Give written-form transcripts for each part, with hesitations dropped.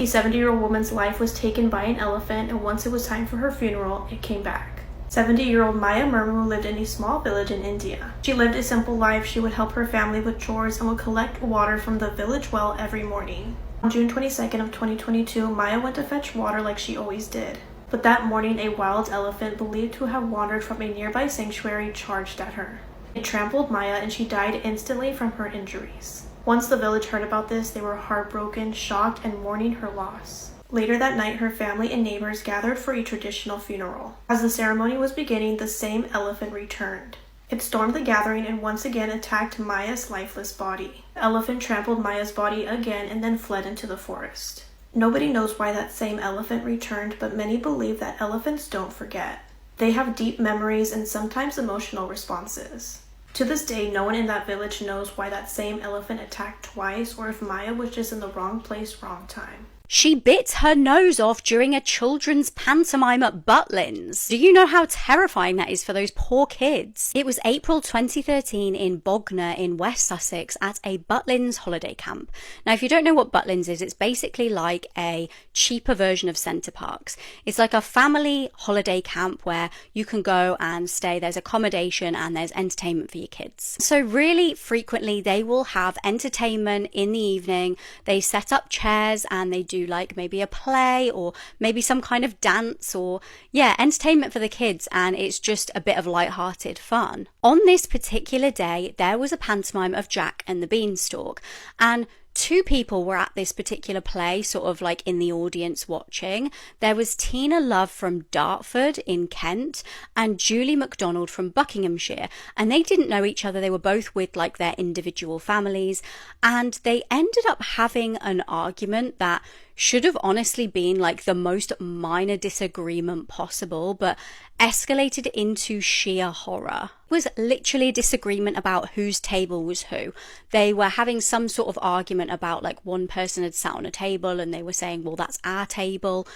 70-year-old woman's life was taken by an elephant, and once it was time for her funeral, it came back. 70-year-old Maya Murmu lived in a small village in India. She lived a simple life. She would help her family with chores and would collect water from the village well every morning. On June 22nd of 2022, Maya went to fetch water like she always did. But that morning, a wild elephant believed to have wandered from a nearby sanctuary charged at her. It trampled Maya and she died instantly from her injuries. Once the village heard about this, they were heartbroken, shocked, and mourning her loss. Later that night, her family and neighbors gathered for a traditional funeral. As the ceremony was beginning, the same elephant returned. It stormed the gathering and once again attacked Maya's lifeless body. The elephant trampled Maya's body again and then fled into the forest. Nobody knows why that same elephant returned, but many believe that elephants don't forget. They have deep memories and sometimes emotional responses. To this day, no one in that village knows why that same elephant attacked twice or if Maya was just in the wrong place, wrong time. She bit her nose off during a children's pantomime at Butlins. Do you know how terrifying that is for those poor kids? It was April 2013 in Bognor in West Sussex at a Butlins holiday camp. Now, if you don't know what Butlins is, it's basically like a cheaper version of Centre Parks. It's like a family holiday camp where you can go and stay. There's accommodation and there's entertainment for your kids. So really frequently they will have entertainment in the evening. They set up chairs and they do like maybe a play or maybe some kind of dance or entertainment for the kids, and it's just a bit of light-hearted fun. On this particular day, there was a pantomime of Jack and the Beanstalk, and two people were at this particular play, sort of like in the audience watching. There was Tina Love from Dartford in Kent and Julie MacDonald from Buckinghamshire, and they didn't know each other. They were both with like their individual families, and they ended up having an argument that should have honestly been like the most minor disagreement possible, but escalated into sheer horror. It was literally a disagreement about whose table was who. They were having some sort of argument about like one person had sat on a table and they were saying, well, that's our table.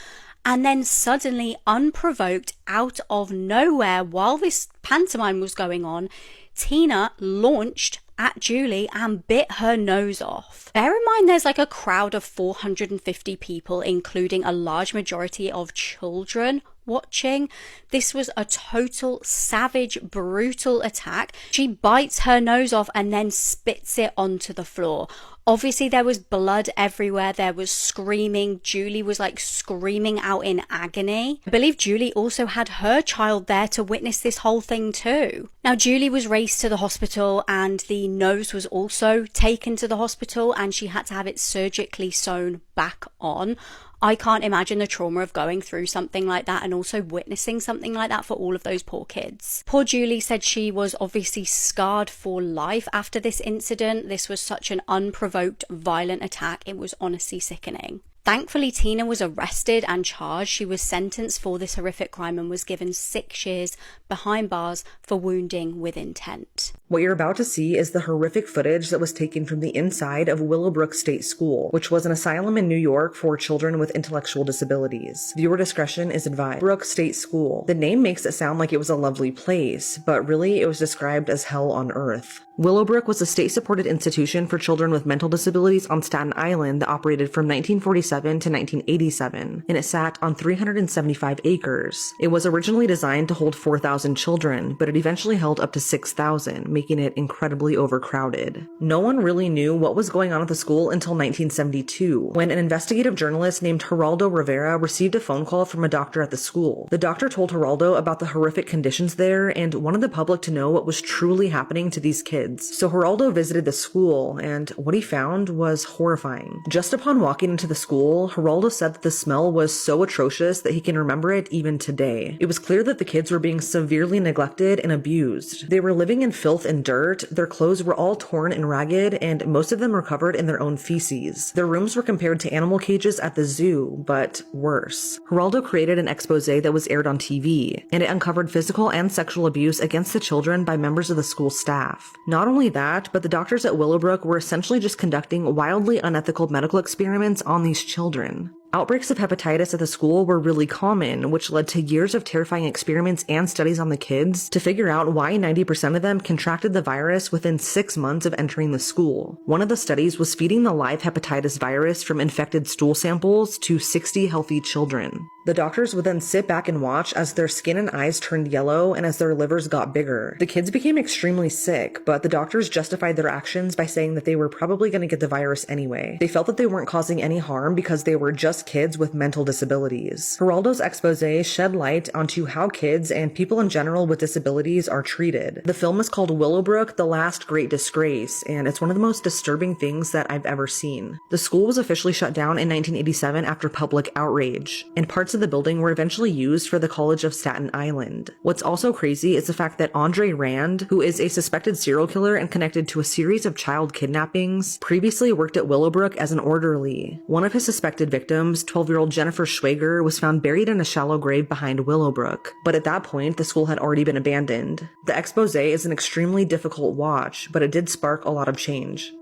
And then suddenly, unprovoked, out of nowhere, while this pantomime was going on, Tina launched at Julie and bit her nose off. Bear in mind there's like a crowd of 450 people, including a large majority of children watching. This was a total savage, brutal attack. She bites her nose off and then spits it onto the floor. Obviously there was blood everywhere. There was screaming. Julie was like screaming out in agony. I believe Julie also had her child there to witness this whole thing too. Now Julie was raced to the hospital and the nose was also taken to the hospital and she had to have it surgically sewn back on. I can't imagine the trauma of going through something like that and also witnessing something like that for all of those poor kids. Poor Julie said she was obviously scarred for life after this incident. This was such an unprovoked, violent attack. It was honestly sickening. Thankfully, Tina was arrested and charged. She was sentenced for this horrific crime and was given 6 years behind bars for wounding with intent. What you're about to see is the horrific footage that was taken from the inside of Willowbrook State School, which was an asylum in New York for children with intellectual disabilities. Viewer discretion is advised. Brook State School. The name makes it sound like it was a lovely place, but really it was described as hell on earth. Willowbrook was a state-supported institution for children with mental disabilities on Staten Island that operated from 1947 to 1987, and it sat on 375 acres. It was originally designed to hold 4,000 children, but it eventually held up to 6,000, making it incredibly overcrowded. No one really knew what was going on at the school until 1972, when an investigative journalist named Geraldo Rivera received a phone call from a doctor at the school. The doctor told Geraldo about the horrific conditions there and wanted the public to know what was truly happening to these kids. So Geraldo visited the school, and what he found was horrifying. Just upon walking into the school, Geraldo said that the smell was so atrocious that he can remember it even today. It was clear that the kids were being severely neglected and abused. They were living in filth and dirt, their clothes were all torn and ragged, and most of them were covered in their own feces. Their rooms were compared to animal cages at the zoo, but worse. Geraldo created an expose that was aired on TV, and it uncovered physical and sexual abuse against the children by members of the school staff. Not only that, but the doctors at Willowbrook were essentially just conducting wildly unethical medical experiments on these children. Outbreaks of hepatitis at the school were really common, which led to years of terrifying experiments and studies on the kids to figure out why 90% of them contracted the virus within 6 months of entering the school. One of the studies was feeding the live hepatitis virus from infected stool samples to 60 healthy children. The doctors would then sit back and watch as their skin and eyes turned yellow and as their livers got bigger. The kids became extremely sick, but the doctors justified their actions by saying that they were probably going to get the virus anyway. They felt that they weren't causing any harm because they were just kids with mental disabilities. Geraldo's expose shed light onto how kids and people in general with disabilities are treated. The film is called Willowbrook: The Last Great Disgrace, and it's one of the most disturbing things that I've ever seen. The school was officially shut down in 1987 after public outrage, and parts of the building were eventually used for the College of Staten Island. What's also crazy is the fact that Andre Rand, who is a suspected serial killer and connected to a series of child kidnappings, previously worked at Willowbrook as an orderly. One of his suspected victims, 12-year-old Jennifer Schwager, was found buried in a shallow grave behind Willowbrook, but at that point, the school had already been abandoned. The expose is an extremely difficult watch, but it did spark a lot of change.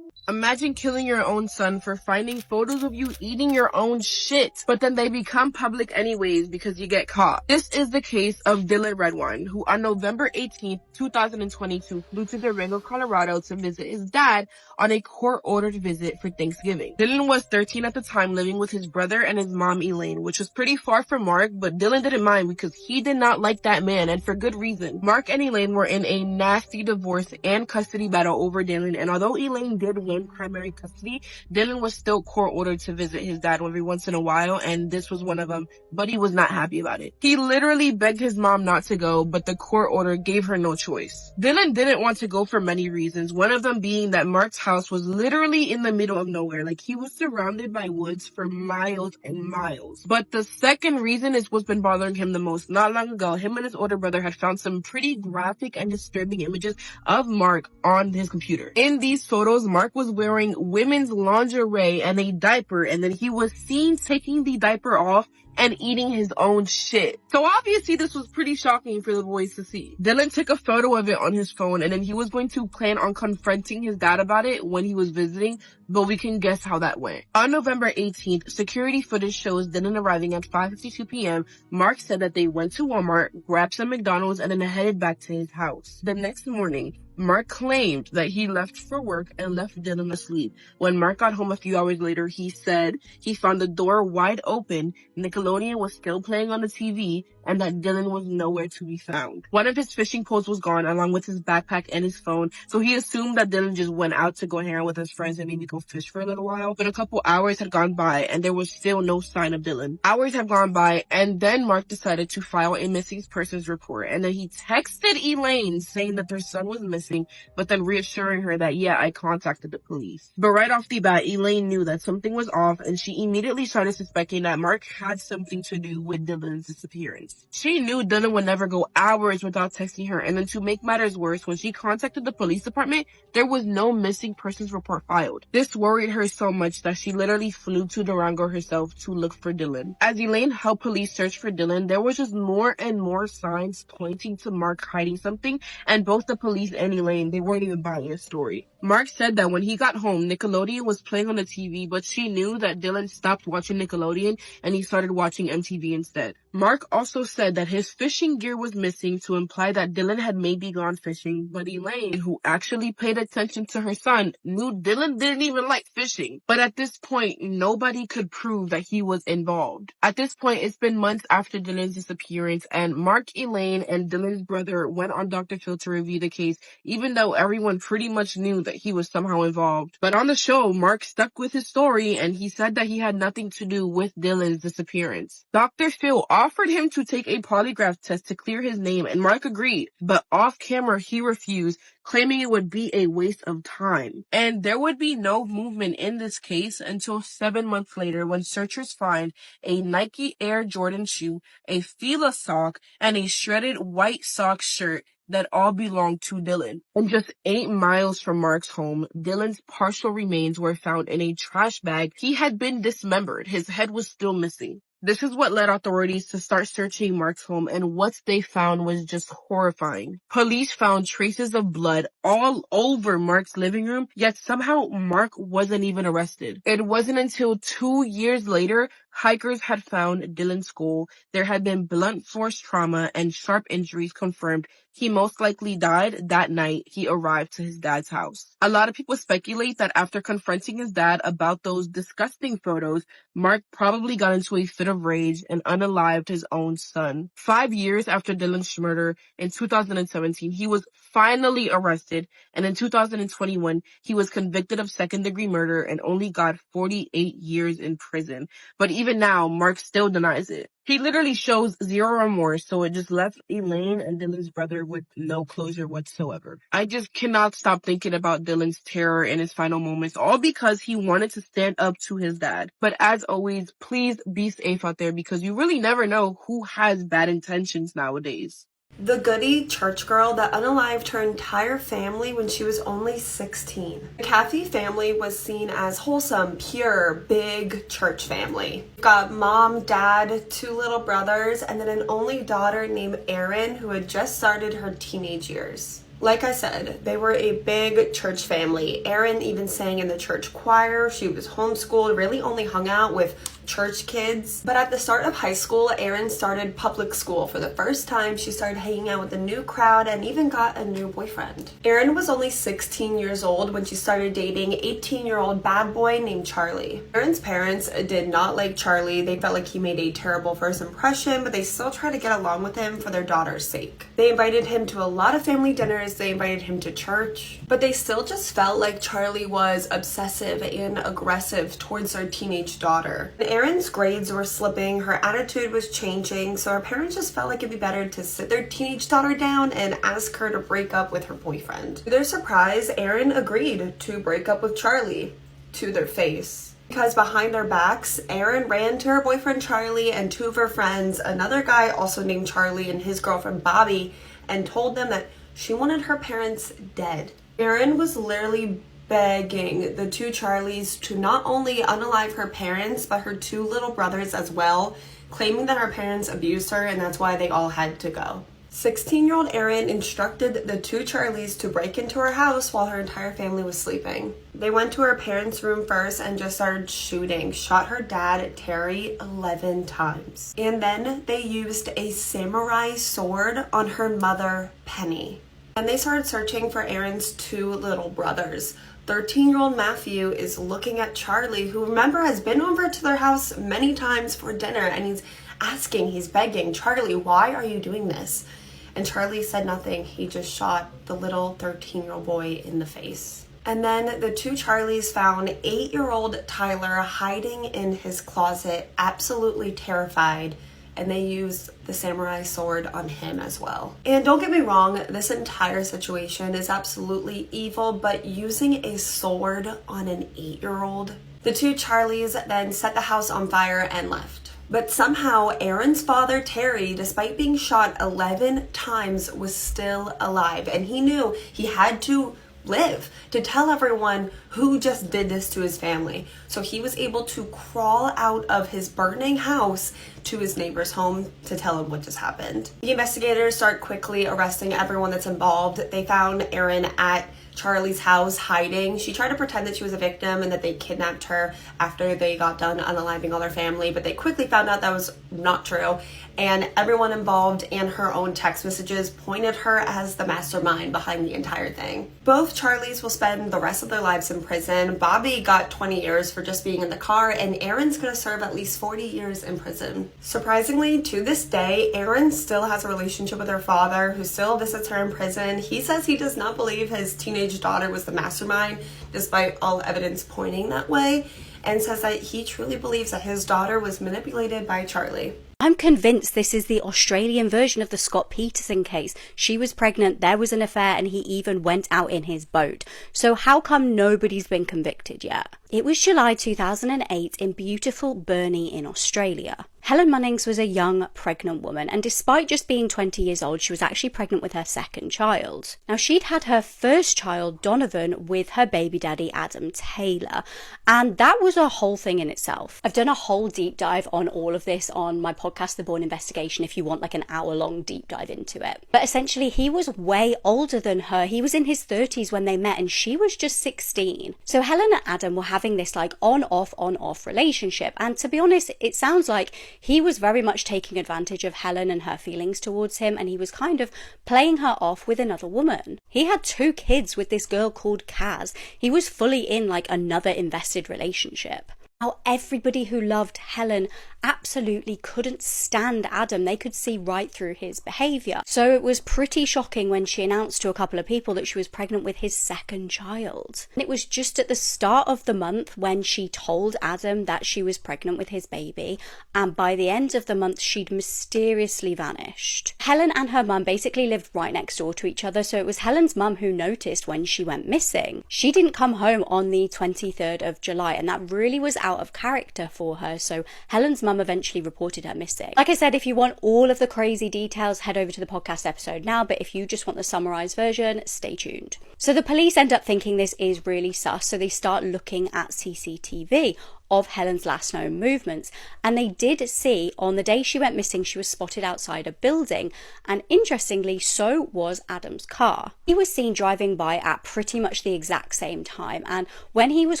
Imagine killing your own son for finding photos of you eating your own shit, but then they become public anyways because you get caught. This is the case of Dylan Redwine, who on November 18th, 2022 flew to Durango, Colorado to visit his dad on a court-ordered visit for Thanksgiving. Dylan was 13 at the time, living with his brother and his mom Elaine, which was pretty far from Mark, but Dylan didn't mind because he did not like that man, and for good reason. Mark and Elaine were in a nasty divorce and custody battle over Dylan, and although Elaine did win primary custody, Dylan was still court-ordered to visit his dad every once in a while, and this was one of them, but he was not happy about it. He literally begged his mom not to go, but the court order gave her no choice. Dylan didn't want to go for many reasons, one of them being that Mark's house was literally in the middle of nowhere. Like, he was surrounded by woods for miles and miles. But the second reason is what's been bothering him the most. Not long ago, him and his older brother had found some pretty graphic and disturbing images of Mark on his computer. In these photos, Mark was wearing women's lingerie and a diaper, and then he was seen taking the diaper off and eating his own shit. So obviously this was pretty shocking for the boys to see. Dylan took a photo of it on his phone, and then he was going to plan on confronting his dad about it when he was visiting, but we can guess how that went. On November 18th, security footage shows Dylan arriving at 5:52 p.m. Mark said that they went to Walmart, grabbed some McDonald's, and then headed back to his house. The next morning, Mark claimed that he left for work and left Dylan asleep. When Mark got home a few hours later, he said he found the door wide open, Nickelodeon was still playing on the TV, and that Dylan was nowhere to be found. One of his fishing poles was gone, along with his backpack and his phone, so he assumed that Dylan just went out to go hang out with his friends and maybe go fish for a little while. But a couple hours had gone by, and there was still no sign of Dylan. Hours had gone by, and then Mark decided to file a missing persons report, and then he texted Elaine saying that their son was missing, but then reassuring her that, yeah, I contacted the police. But right off the bat, Elaine knew that something was off, and she immediately started suspecting that Mark had something to do with Dylan's disappearance. She knew Dylan would never go hours without texting her, and then to make matters worse, when she contacted the police department, there was no missing persons report filed. This worried her so much that she literally flew to Durango herself to look for Dylan. As Elaine helped police search for Dylan, there was just more and more signs pointing to Mark hiding something, and both the police and Elaine, they weren't even buying his story. Mark said that when he got home, Nickelodeon was playing on the TV, but she knew that Dylan stopped watching Nickelodeon and he started watching MTV instead. Mark also said that his fishing gear was missing, to imply that Dylan had maybe gone fishing, but Elaine, who actually paid attention to her son, knew Dylan didn't even like fishing. But at this point, nobody could prove that he was involved. At this point, it's been months after Dylan's disappearance, and Mark, Elaine, and Dylan's brother went on Dr. Phil to review the case, even though everyone pretty much knew that he was somehow involved. But on the show, Mark stuck with his story, and he said that he had nothing to do with Dylan's disappearance. Dr. Phil offered him to take a polygraph test to clear his name, and Mark agreed, but off camera he refused, claiming it would be a waste of time. And there would be no movement in this case until 7 months later, when searchers find a Nike Air Jordan shoe, a Fila sock, and a shredded white sock shirt that all belonged to Dylan. And just 8 miles from Mark's home, Dylan's partial remains were found in a trash bag. He had been dismembered. His head was still missing. This is what led authorities to start searching Mark's home, and what they found was just horrifying. Police found traces of blood all over Mark's living room, yet somehow Mark wasn't even arrested. It wasn't until 2 years later hikers had found Dylan's skull. There had been blunt force trauma and sharp injuries confirmed. He most likely died that night he arrived to his dad's house. A lot of people speculate that after confronting his dad about those disgusting photos, Mark probably got into a fit of rage and unalived his own son. 5 years after Dylan's murder in 2017, he was finally arrested, and in 2021, he was convicted of second-degree murder and only got 48 years in prison. But even now, Mark still denies it. He literally shows zero remorse, so it just left Elaine and Dylan's brother with no closure whatsoever. I just cannot stop thinking about Dylan's terror in his final moments, all because he wanted to stand up to his dad. But as always, please be safe out there, because you really never know who has bad intentions nowadays. The goody church girl that unalived her entire family when she was only 16. The Cathy family was seen as wholesome, pure, big church family. Got mom, dad, 2 little brothers, and then an only daughter named Erin who had just started her teenage years. Like I said, they were a big church family. Erin even sang in the church choir. She was homeschooled, really only hung out with church kids. But at the start of high school, Erin started public school. For the first time, she started hanging out with a new crowd and even got a new boyfriend. Erin was only 16 years old when she started dating 18-year-old bad boy named Charlie. Erin's parents did not like Charlie. They felt like he made a terrible first impression, but they still tried to get along with him for their daughter's sake. They invited him to a lot of family dinners. They invited him to church, but they still just felt like Charlie was obsessive and aggressive towards their teenage daughter. Erin's grades were slipping, her attitude was changing, so her parents just felt like it'd be better to sit their teenage daughter down and ask her to break up with her boyfriend. To their surprise, Erin agreed to break up with Charlie to their face. Because behind their backs, Erin ran to her boyfriend Charlie and 2 of her friends, another guy also named Charlie and his girlfriend Bobby, and told them that she wanted her parents dead. Erin was literally begging the 2 Charlies to not only unalive her parents, but her 2 little brothers as well, claiming that her parents abused her and that's why they all had to go. 16-year-old Erin instructed the 2 Charlies to break into her house while her entire family was sleeping. They went to her parents' room first and just started shooting, shot her dad, Terry, 11 times. And then they used a samurai sword on her mother, Penny. And they started searching for Erin's 2 little brothers. 13-year-old Matthew is looking at Charlie, who, remember, has been over to their house many times for dinner, and he's begging, Charlie, why are you doing this? And Charlie said nothing. He just shot the little 13-year-old boy in the face. And then the 2 Charlies found 8-year-old Tyler hiding in his closet, absolutely terrified, and they used the samurai sword on him as well. And don't get me wrong, this entire situation is absolutely evil, but using a sword on an 8-year-old? The 2 Charlies then set the house on fire and left. But somehow Erin's father, Terry, despite being shot 11 times, was still alive, and he knew he had to live to tell everyone who just did this to his family. So he was able to crawl out of his burning house to his neighbor's home to tell him what just happened. The investigators start quickly arresting everyone that's involved. They found Erin at Charlie's house hiding. She tried to pretend that she was a victim and that they kidnapped her after they got done unaliving all their family, but they quickly found out that was not true, and everyone involved and her own text messages pointed her as the mastermind behind the entire thing. Both Charlies will spend the rest of their lives in prison. Bobby got 20 years for just being in the car, and Erin's gonna serve at least 40 years in prison. Surprisingly, to this day, Erin still has a relationship with her father, who still visits her in prison. He says he does not believe his teenage daughter was the mastermind, despite all evidence pointing that way, and says that he truly believes that his daughter was manipulated by Charlie. I'm convinced this is the Australian version of the Scott Peterson case. She was pregnant, there was an affair, and he even went out in his boat. So how come nobody's been convicted yet? It was July 2008 in beautiful Burnie in Australia. Helen Munnings was a young, pregnant woman, and despite just being 20 years old, she was actually pregnant with her second child. Now, she'd had her first child, Donovan, with her baby daddy, Adam Taylor, and that was a whole thing in itself. I've done a whole deep dive on all of this on my podcast, The Born Investigation, if you want like an hour-long deep dive into it. But essentially, he was way older than her. He was in his 30s when they met, and she was just 16. So Helen and Adam were having this like on-off relationship, and to be honest, it sounds like he was very much taking advantage of Helen and her feelings towards him, and he was kind of playing her off with another woman. He had 2 kids with this girl called Kaz. He was fully in like another invested relationship. Now, everybody who loved Helen absolutely couldn't stand Adam. They could see right through his behaviour. So it was pretty shocking when she announced to a couple of people that she was pregnant with his second child. And it was just at the start of the month when she told Adam that she was pregnant with his baby, and by the end of the month she'd mysteriously vanished. Helen and her mum basically lived right next door to each other, so it was Helen's mum who noticed when she went missing. She didn't come home on the 23rd of July, and that really was out of character for her, so Helen's mum eventually reported her missing. Like I said, if you want all of the crazy details, head over to the podcast episode now, but if you just want the summarized version, stay tuned. So the police end up thinking this is really sus, so they start looking at CCTV of Helen's last known movements, and they did see on the day she went missing she was spotted outside a building, and interestingly so was Adam's car. He was seen driving by at pretty much the exact same time, and when he was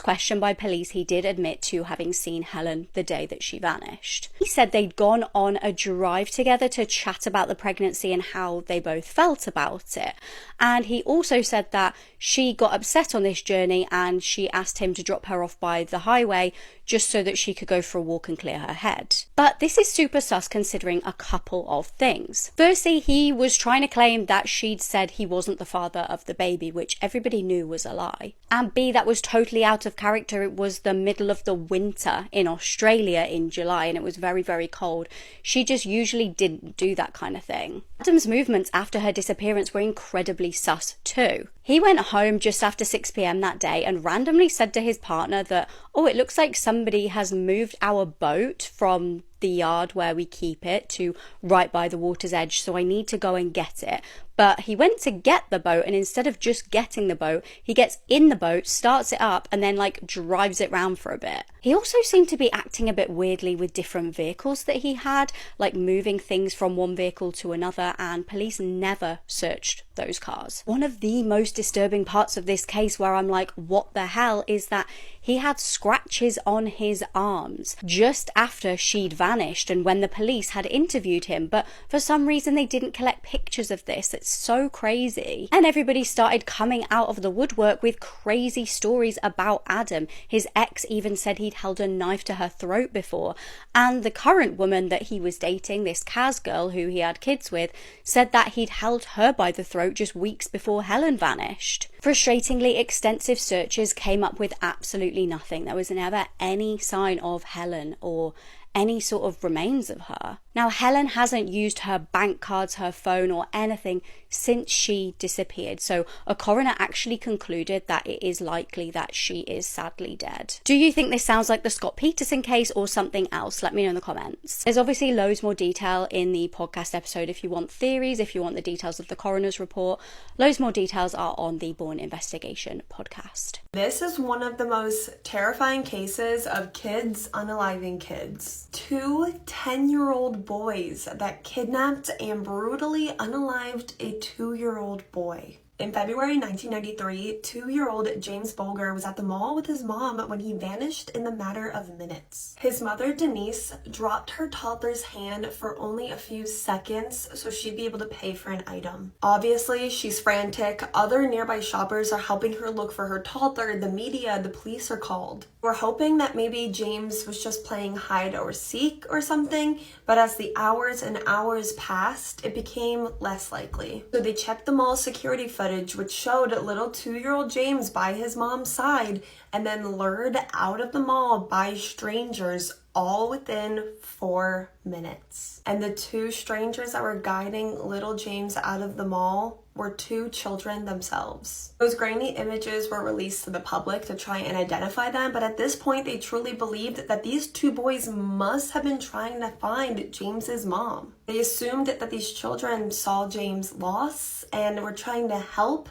questioned by police he did admit to having seen Helen the day that she vanished. He said they'd gone on a drive together to chat about the pregnancy and how they both felt about it, and he also said that she got upset on this journey and she asked him to drop her off by the highway just so that she could go for a walk and clear her head. But this is super sus considering a couple of things. Firstly, he was trying to claim that she'd said he wasn't the father of the baby, which everybody knew was a lie. And B, that was totally out of character. It was the middle of the winter in Australia in July and it was very, very cold. She just usually didn't do that kind of thing. Adam's movements after her disappearance were incredibly sus too. He went home just after 6 p.m. that day and randomly said to his partner that, oh, it looks like somebody has moved our boat from the yard where we keep it to right by the water's edge, so I need to go and get it. But he went to get the boat, and instead of just getting the boat, he gets in the boat, starts it up, and then like drives it round for a bit. He also seemed to be acting a bit weirdly with different vehicles that he had, like moving things from one vehicle to another, and police never searched those cars. One of the most disturbing parts of this case where I'm like, what the hell, is that he had scratches on his arms just after she'd vanished and when the police had interviewed him, but for some reason they didn't collect pictures of this. It's so crazy. And everybody started coming out of the woodwork with crazy stories about Adam. His ex even said he'd held a knife to her throat before, and the current woman that he was dating, this Kaz girl who he had kids with, said that he'd held her by the throat just weeks before Helen vanished. Frustratingly, extensive searches came up with absolutely nothing. There was never any sign of Helen or any sort of remains of her. Now, Helen hasn't used her bank cards, her phone, or anything since she disappeared, so a coroner actually concluded that it is likely that she is sadly dead. Do you think this sounds like the Scott Peterson case or something else? Let me know in the comments. There's obviously loads more detail in the podcast episode if you want theories, if you want the details of the coroner's report. Loads more details are on the Born Investigation podcast. This is one of the most terrifying cases of kids unaliving kids. 2 10-year-old boys that kidnapped and brutally unalived a 2-year-old boy. In February 1993, 2-year-old James Bulger was at the mall with his mom when he vanished in the matter of minutes. His mother, Denise, dropped her toddler's hand for only a few seconds so she'd be able to pay for an item. Obviously, she's frantic. Other nearby shoppers are helping her look for her toddler. The media, the police are called. We're hoping that maybe James was just playing hide or seek or something, but as the hours and hours passed, it became less likely. So they checked the mall security footage, which showed little 2-year-old James by his mom's side and then lured out of the mall by strangers all within 4 minutes. And the 2 strangers that were guiding little James out of the mall were 2 children themselves. Those grainy images were released to the public to try and identify them, but at this point they truly believed that these 2 boys must have been trying to find James's mom. They assumed that these children saw James lost and were trying to help,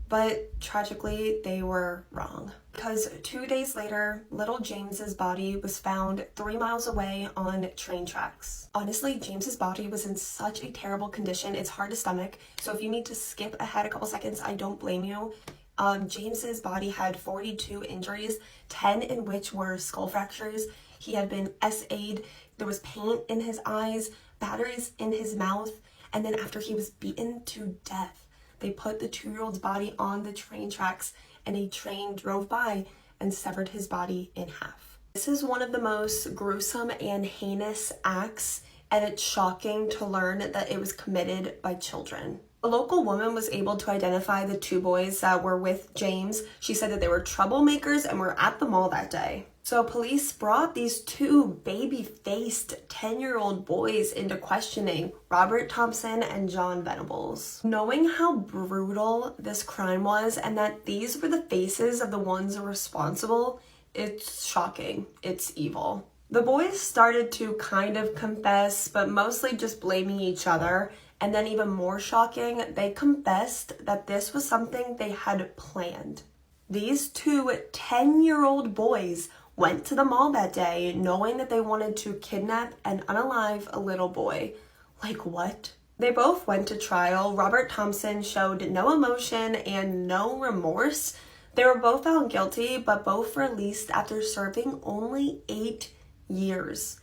but tragically they were wrong. Because 2 days later, little James's body was found 3 miles away on train tracks. Honestly, James's body was in such a terrible condition, it's hard to stomach. So if you need to skip ahead a couple seconds, I don't blame you. James's body had 42 injuries, 10 in which were skull fractures. He had been SA'd, there was paint in his eyes, batteries in his mouth, and then after he was beaten to death, they put the 2-year-old's body on the train tracks and a train drove by and severed his body in half. This is one of the most gruesome and heinous acts, and it's shocking to learn that it was committed by children. A local woman was able to identify the 2 boys that were with James. She said that they were troublemakers and were at the mall that day. So police brought these 2 baby-faced 10-year-old boys into questioning, Robert Thompson and John Venables. Knowing how brutal this crime was and that these were the faces of the ones responsible, it's shocking. It's evil. The boys started to kind of confess, but mostly just blaming each other. And then even more shocking, they confessed that this was something they had planned. These 2 10-year-old boys went to the mall that day knowing that they wanted to kidnap and unalive a little boy. Like what? They both went to trial. Robert Thompson showed no emotion and no remorse. They were both found guilty, but both released after serving only 8 years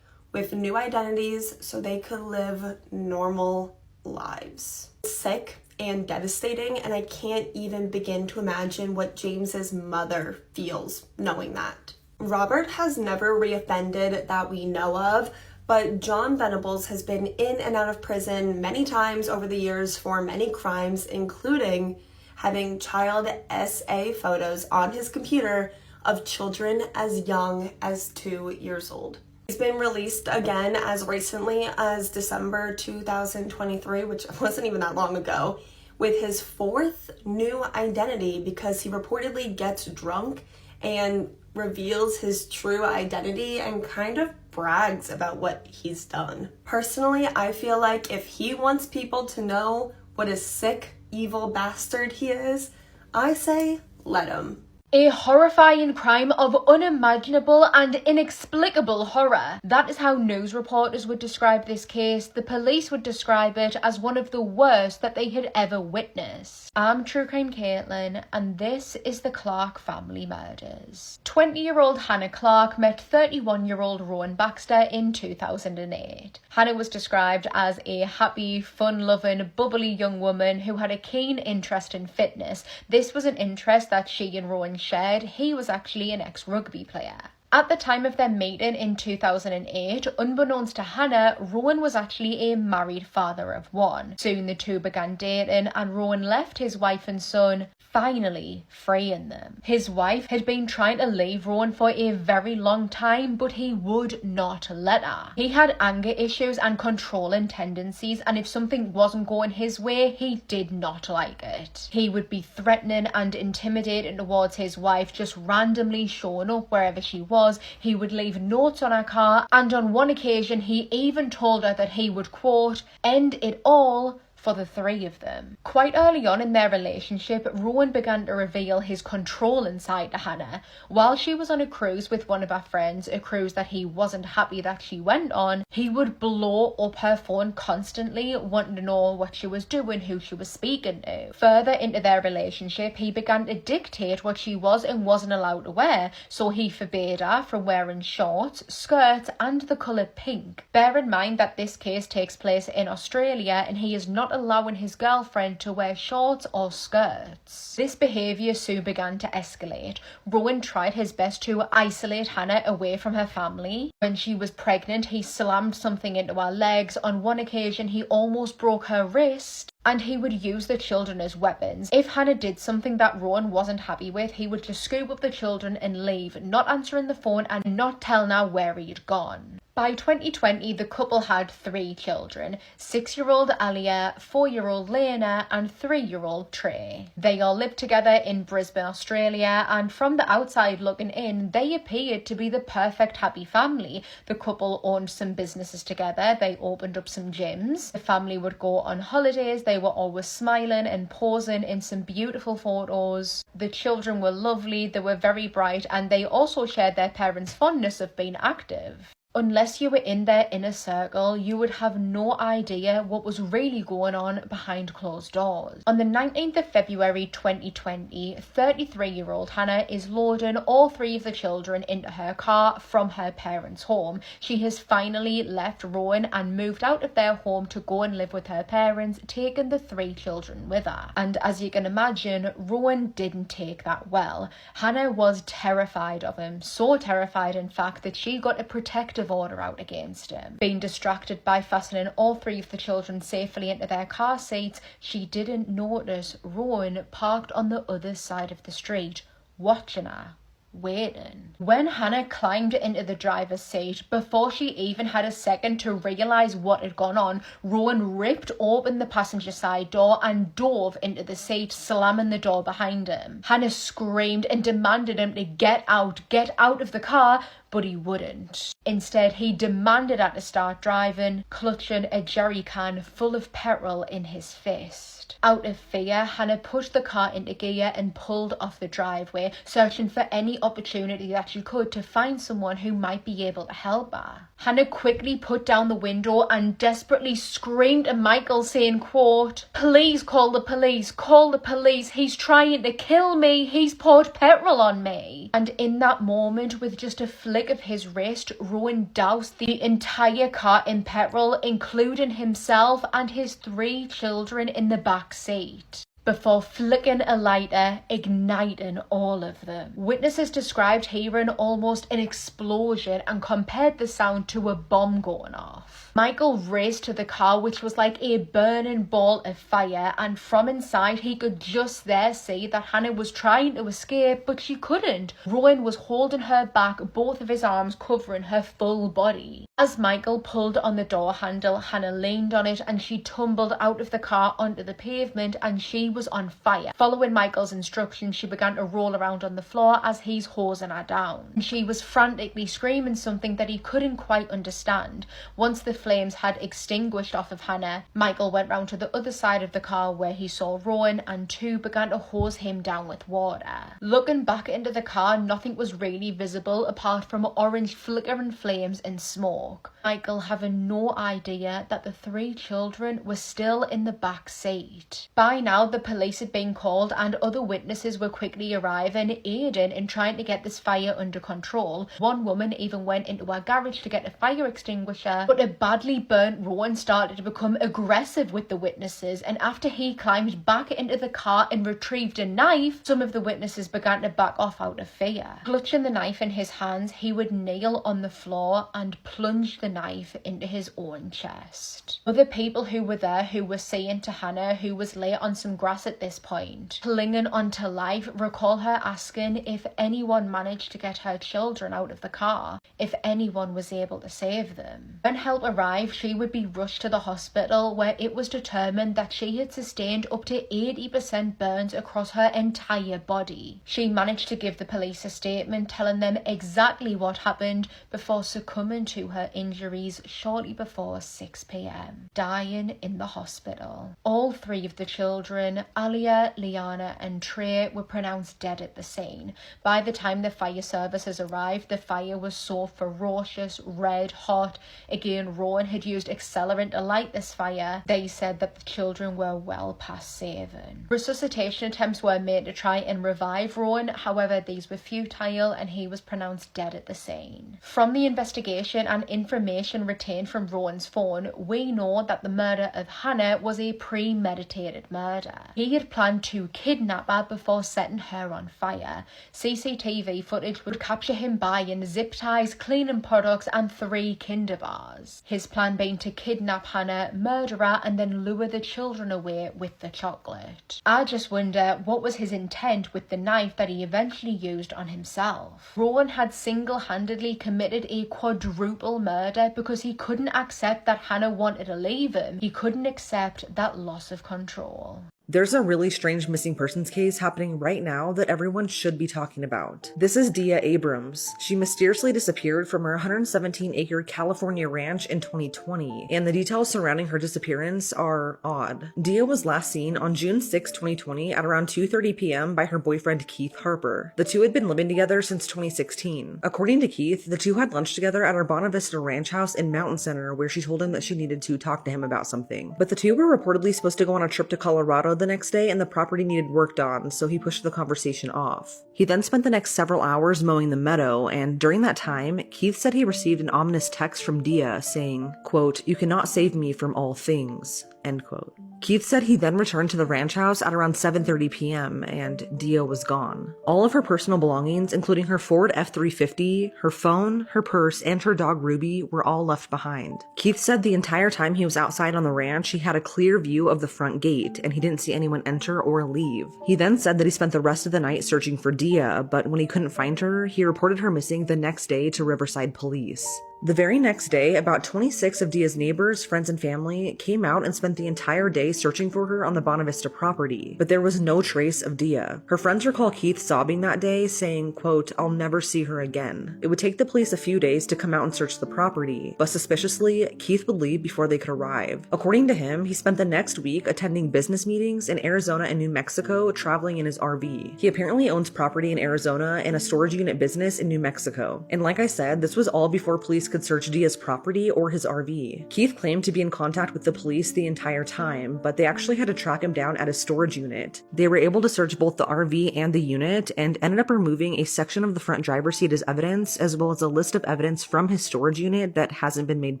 with new identities so they could live normal lives. Sick and devastating, and I can't even begin to imagine what James's mother feels knowing that. Robert has never reoffended that we know of, but John Venables has been in and out of prison many times over the years for many crimes, including having child SA photos on his computer of children as young as 2 years old. He's been released again as recently as December 2023, which wasn't even that long ago, with his 4th new identity because he reportedly gets drunk and reveals his true identity and kind of brags about what he's done. Personally, I feel like if he wants people to know what a sick, evil bastard he is, I say let him. A horrifying crime of unimaginable and inexplicable horror. That is how news reporters would describe this case. The police would describe it as one of the worst that they had ever witnessed. I'm True Crime Caitlin, and this is the Clark family murders. 20-year-old Hannah Clark met 31-year-old Rowan Baxter in 2008. Hannah was described as a happy, fun-loving, bubbly young woman who had a keen interest in fitness. This was an interest that she and Rowan shared. He was actually an ex-rugby player. At the time of their meeting in 2008, unbeknownst to Hannah, Rowan was actually a married father of 1. Soon the 2 began dating and Rowan left his wife and son, finally freeing them. His wife had been trying to leave Rowan for a very long time, but he would not let her. He had anger issues and controlling tendencies, and if something wasn't going his way, he did not like it. He would be threatening and intimidating towards his wife, just randomly showing up wherever she was. He would leave notes on her car, and on one occasion he even told her that he would, quote, end it all for the 3 of them. Quite early on in their relationship, Rowan began to reveal his controlling side to Hannah. While she was on a cruise with one of her friends, a cruise that he wasn't happy that she went on, he would blow up her phone constantly, wanting to know what she was doing, who she was speaking to. Further into their relationship, he began to dictate what she was and wasn't allowed to wear, so he forbade her from wearing shorts, skirts, and the colour pink. Bear in mind that this case takes place in Australia, and he is not allowing his girlfriend to wear shorts or skirts. This behaviour soon began to escalate. Rowan tried his best to isolate Hannah away from her family. When she was pregnant, he slammed something into her legs. On one occasion, he almost broke her wrist. And he would use the children as weapons. If Hannah did something that Rowan wasn't happy with, he would just scoop up the children and leave, not answering the phone and not telling her where he'd gone. By 2020, the couple had 3 children, 6-year-old Alia, 4-year-old Lena, and 3-year-old Trey. They all lived together in Brisbane, Australia, and from the outside looking in, they appeared to be the perfect happy family. The couple owned some businesses together, they opened up some gyms, the family would go on holidays, they were always smiling and posing in some beautiful photos. The children were lovely, they were very bright, and they also shared their parents' fondness of being active. Unless you were in their inner circle, you would have no idea what was really going on behind closed doors. On the 19th of February 2020, 33-year-old Hannah is loading all 3 of the children into her car from her parents' home. She has finally left Rowan and moved out of their home to go and live with her parents, taking the 3 children with her. And as you can imagine, Rowan didn't take that well. Hannah was terrified of him, so terrified in fact that she got a protective order out against him. Being distracted by fastening all 3 of the children safely into their car seats, she didn't notice Rowan parked on the other side of the street, watching her, waiting. When Hannah climbed into the driver's seat, before she even had a second to realise what had gone on, Rowan ripped open the passenger side door and dove into the seat, slamming the door behind him. Hannah screamed and demanded him to get out of the car, but he wouldn't. Instead, he demanded her to start driving, clutching a jerry can full of petrol in his fist. Out of fear, Hannah pushed the car into gear and pulled off the driveway, searching for any opportunity that she could to find someone who might be able to help her. Hannah quickly put down the window and desperately screamed at Michael, saying, quote, "Please call the police, he's trying to kill me, he's poured petrol on me." And in that moment, with just a flick of his wrist, Rowan doused the entire car in petrol, including himself and his 3 children in the back seat, before flicking a lighter, igniting all of them. Witnesses described hearing almost an explosion and compared the sound to a bomb going off. Michael raced to the car, which was like a burning ball of fire, and from inside he could just there see that Hannah was trying to escape, but she couldn't. Rowan was holding her back, both of his arms covering her full body. As Michael pulled on the door handle, Hannah leaned on it and she tumbled out of the car onto the pavement, and she was on fire. Following Michael's instructions, she began to roll around on the floor as he's hosing her down. She was frantically screaming something that he couldn't quite understand. Once the flames had extinguished off of Hannah, Michael went round to the other side of the car where he saw Rowan, and 2 began to hose him down with water. Looking back into the car, nothing was really visible apart from orange flickering flames and smoke. Michael having no idea that the 3 children were still in the back seat. By now, the police had been called and other witnesses were quickly arriving, aiding in trying to get this fire under control. One woman even went into her garage to get a fire extinguisher, but a badly burnt Rowan started to become aggressive with the witnesses, and after he climbed back into the car and retrieved a knife, some of the witnesses began to back off out of fear. Clutching the knife in his hands, he would kneel on the floor and plunge the knife into his own chest. Other people who were there, who were saying to Hannah, who was lay on some grass at this point, clinging onto life, recall her asking if anyone managed to get her children out of the car, if anyone was able to save them. When help arrived, she would be rushed to the hospital, where it was determined that she had sustained up to 80% burns across her entire body. She managed to give the police a statement telling them exactly what happened before succumbing to her injuries shortly before 6 p.m, dying in the hospital. All 3 of the children, Alia, Liana and Trey, were pronounced dead at the scene. By the time the fire services arrived, the fire was so ferocious, red hot. Again, Rowan had used accelerant to light this fire. They said that the children were well past saving. Resuscitation attempts were made to try and revive Rowan, however these were futile and he was pronounced dead at the scene. From the investigation and information retained from Rowan's phone, we know that the murder of Hannah was a premeditated murder. He had planned to kidnap her before setting her on fire. CCTV footage would capture him buying zip ties, cleaning products, and 3 Kinder bars. His plan being to kidnap Hannah, murder her, and then lure the children away with the chocolate. I just wonder what was his intent with the knife that he eventually used on himself. Rowan had single-handedly committed a quadruple murder because he couldn't accept that Hannah wanted to leave him. He couldn't accept that loss of control. There's a really strange missing persons case happening right now that everyone should be talking about. This is Dia Abrams. She mysteriously disappeared from her 117-acre California ranch in 2020, and the details surrounding her disappearance are odd. Dia was last seen on June 6, 2020 at around 2:30 p.m. by her boyfriend Keith Harper. The two had been living together since 2016. According to Keith, the two had lunch together at her Bonavista Vista ranch house in Mountain Center, where she told him that she needed to talk to him about something. But the two were reportedly supposed to go on a trip to Colorado the next day, and the property needed work on, so he pushed the conversation off. He then spent the next several hours mowing the meadow, and during that time, Keith said he received an ominous text from Dia saying, quote, "You cannot save me from all things," end quote. Keith said he then returned to the ranch house at around 7:30 p.m. and Dia was gone. All of her personal belongings, including her Ford F-350, her phone, her purse, and her dog Ruby, were all left behind. Keith said the entire time he was outside on the ranch, he had a clear view of the front gate, and he didn't see anyone enter or leave. He then said that he spent the rest of the night searching for Dia, but when he couldn't find her, he reported her missing the next day to Riverside Police. The very next day, about 26 of Dia's neighbors, friends, and family came out and spent the entire day searching for her on the Bonavista property, but there was no trace of Dia. Her friends recall Keith sobbing that day, saying, quote, "I'll never see her again." It would take the police a few days to come out and search the property, but suspiciously, Keith would leave before they could arrive. According to him, he spent the next week attending business meetings in Arizona and New Mexico, traveling in his RV. He apparently owns property in Arizona and a storage unit business in New Mexico. And like I said, this was all before police could search Dia's property or his RV. Keith claimed to be in contact with the police the entire time, but they actually had to track him down at his storage unit. They were able to search both the RV and the unit and ended up removing a section of the front driver's seat as evidence, as well as a list of evidence from his storage unit that hasn't been made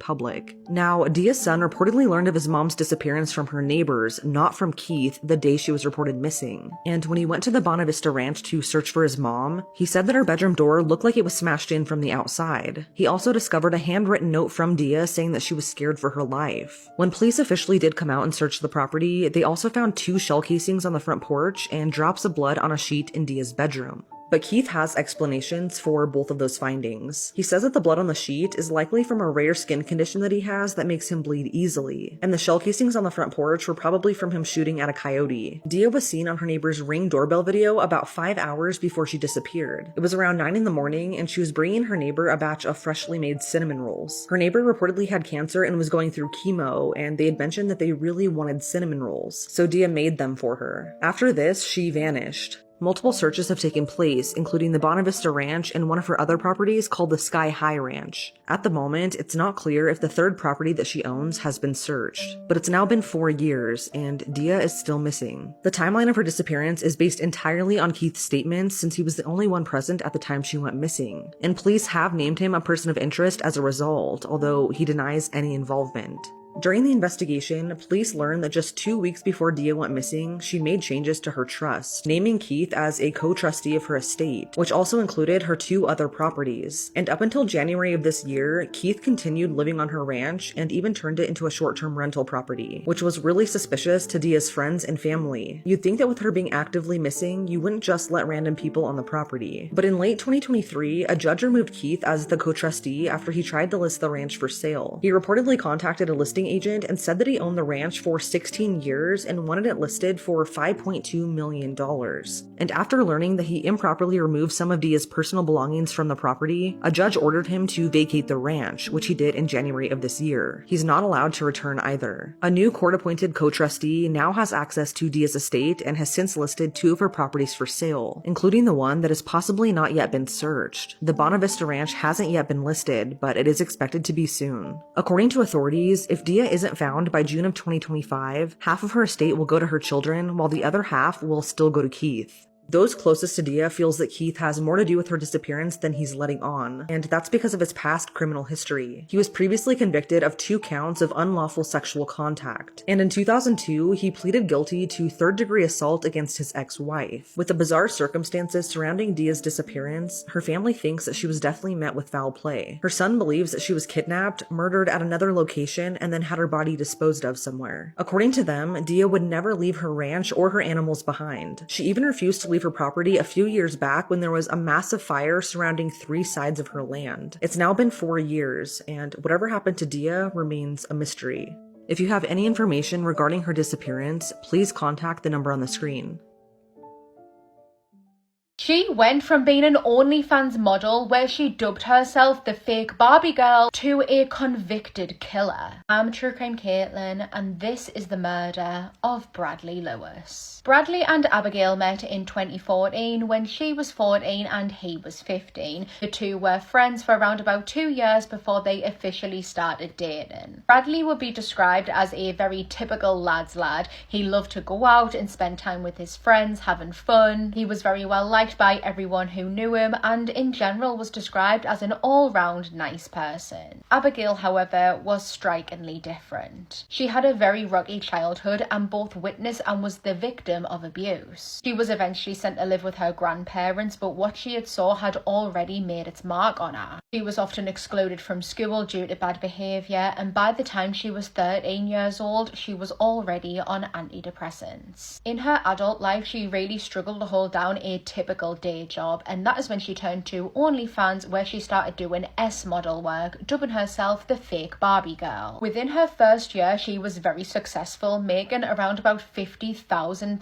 public. Now, Dia's son reportedly learned of his mom's disappearance from her neighbors, not from Keith, the day she was reported missing. And when he went to the Bonavista ranch to search for his mom, he said that her bedroom door looked like it was smashed in from the outside. He also discovered a handwritten note from Dia saying that she was scared for her life. When police officially did come out and search the property, they also found 2 shell casings on the front porch and drops of blood on a sheet in Dia's bedroom. But Keith has explanations for both of those findings. He says that the blood on the sheet is likely from a rare skin condition that he has that makes him bleed easily, and the shell casings on the front porch were probably from him shooting at a coyote. Dia was seen on her neighbor's Ring doorbell video about 5 hours before she disappeared. It was around 9 in the morning, and she was bringing her neighbor a batch of freshly made cinnamon rolls. Her neighbor reportedly had cancer and was going through chemo, and they had mentioned that they really wanted cinnamon rolls, so Dia made them for her. After this, she vanished. Multiple searches have taken place, including the Bonavista Ranch and one of her other properties called the Sky High Ranch. At the moment, it's not clear if the third property that she owns has been searched, but it's now been 4 years, and Dia is still missing. The timeline of her disappearance is based entirely on Keith's statements, since he was the only one present at the time she went missing, and police have named him a person of interest as a result, although he denies any involvement. During the investigation, police learned that just 2 weeks before Dia went missing, she made changes to her trust, naming Keith as a co-trustee of her estate, which also included her 2 other properties. And up until January of this year, Keith continued living on her ranch and even turned it into a short-term rental property, which was really suspicious to Dia's friends and family. You'd think that with her being actively missing, you wouldn't just let random people on the property. But in late 2023, a judge removed Keith as the co-trustee after he tried to list the ranch for sale. He reportedly contacted a listing agent and said that he owned the ranch for 16 years and wanted it listed for $5.2 million. And after learning that he improperly removed some of Dia's personal belongings from the property, a judge ordered him to vacate the ranch, which he did in January of this year. He's not allowed to return either. A new court-appointed co-trustee now has access to Dia's estate and has since listed 2 of her properties for sale, including the one that has possibly not yet been searched. The Bonavista Ranch hasn't yet been listed, but it is expected to be soon. According to authorities, if Dia isn't found by June of 2025, half of her estate will go to her children, while the other half will still go to Keith. Those closest to Dia feels that Keith has more to do with her disappearance than he's letting on, and that's because of his past criminal history. He was previously convicted of 2 counts of unlawful sexual contact, and in 2002, he pleaded guilty to third-degree assault against his ex-wife. With the bizarre circumstances surrounding Dia's disappearance, her family thinks that she was definitely met with foul play. Her son believes that she was kidnapped, murdered at another location, and then had her body disposed of somewhere. According to them, Dia would never leave her ranch or her animals behind. She even refused to leave her property a few years back when there was a massive fire surrounding 3 sides of her land. It's now been 4 years, and whatever happened to Dia remains a mystery. If you have any information regarding her disappearance, please contact the number on the screen. She went from being an OnlyFans model where she dubbed herself the fake Barbie girl to a convicted killer. I'm True Crime Caitlin, and this is the murder of Bradley Lewis. Bradley and Abigail met in 2014 when she was 14 and he was 15. The two were friends for around about 2 years before they officially started dating. Bradley would be described as a very typical lad's lad. He loved to go out and spend time with his friends, having fun. He was very well liked by everyone who knew him and in general was described as an all-round nice person. Abigail, however, was strikingly different. She had a very rocky childhood and both witnessed and was the victim of abuse. She was eventually sent to live with her grandparents, but what she had saw had already made its mark on her. She was often excluded from school due to bad behaviour, and by the time she was 13 years old, she was already on antidepressants. In her adult life, she really struggled to hold down a typical day job, and that is when she turned to OnlyFans, where she started doing S-model work, dubbing herself the fake Barbie girl. Within her first year, she was very successful, making around about £50,000.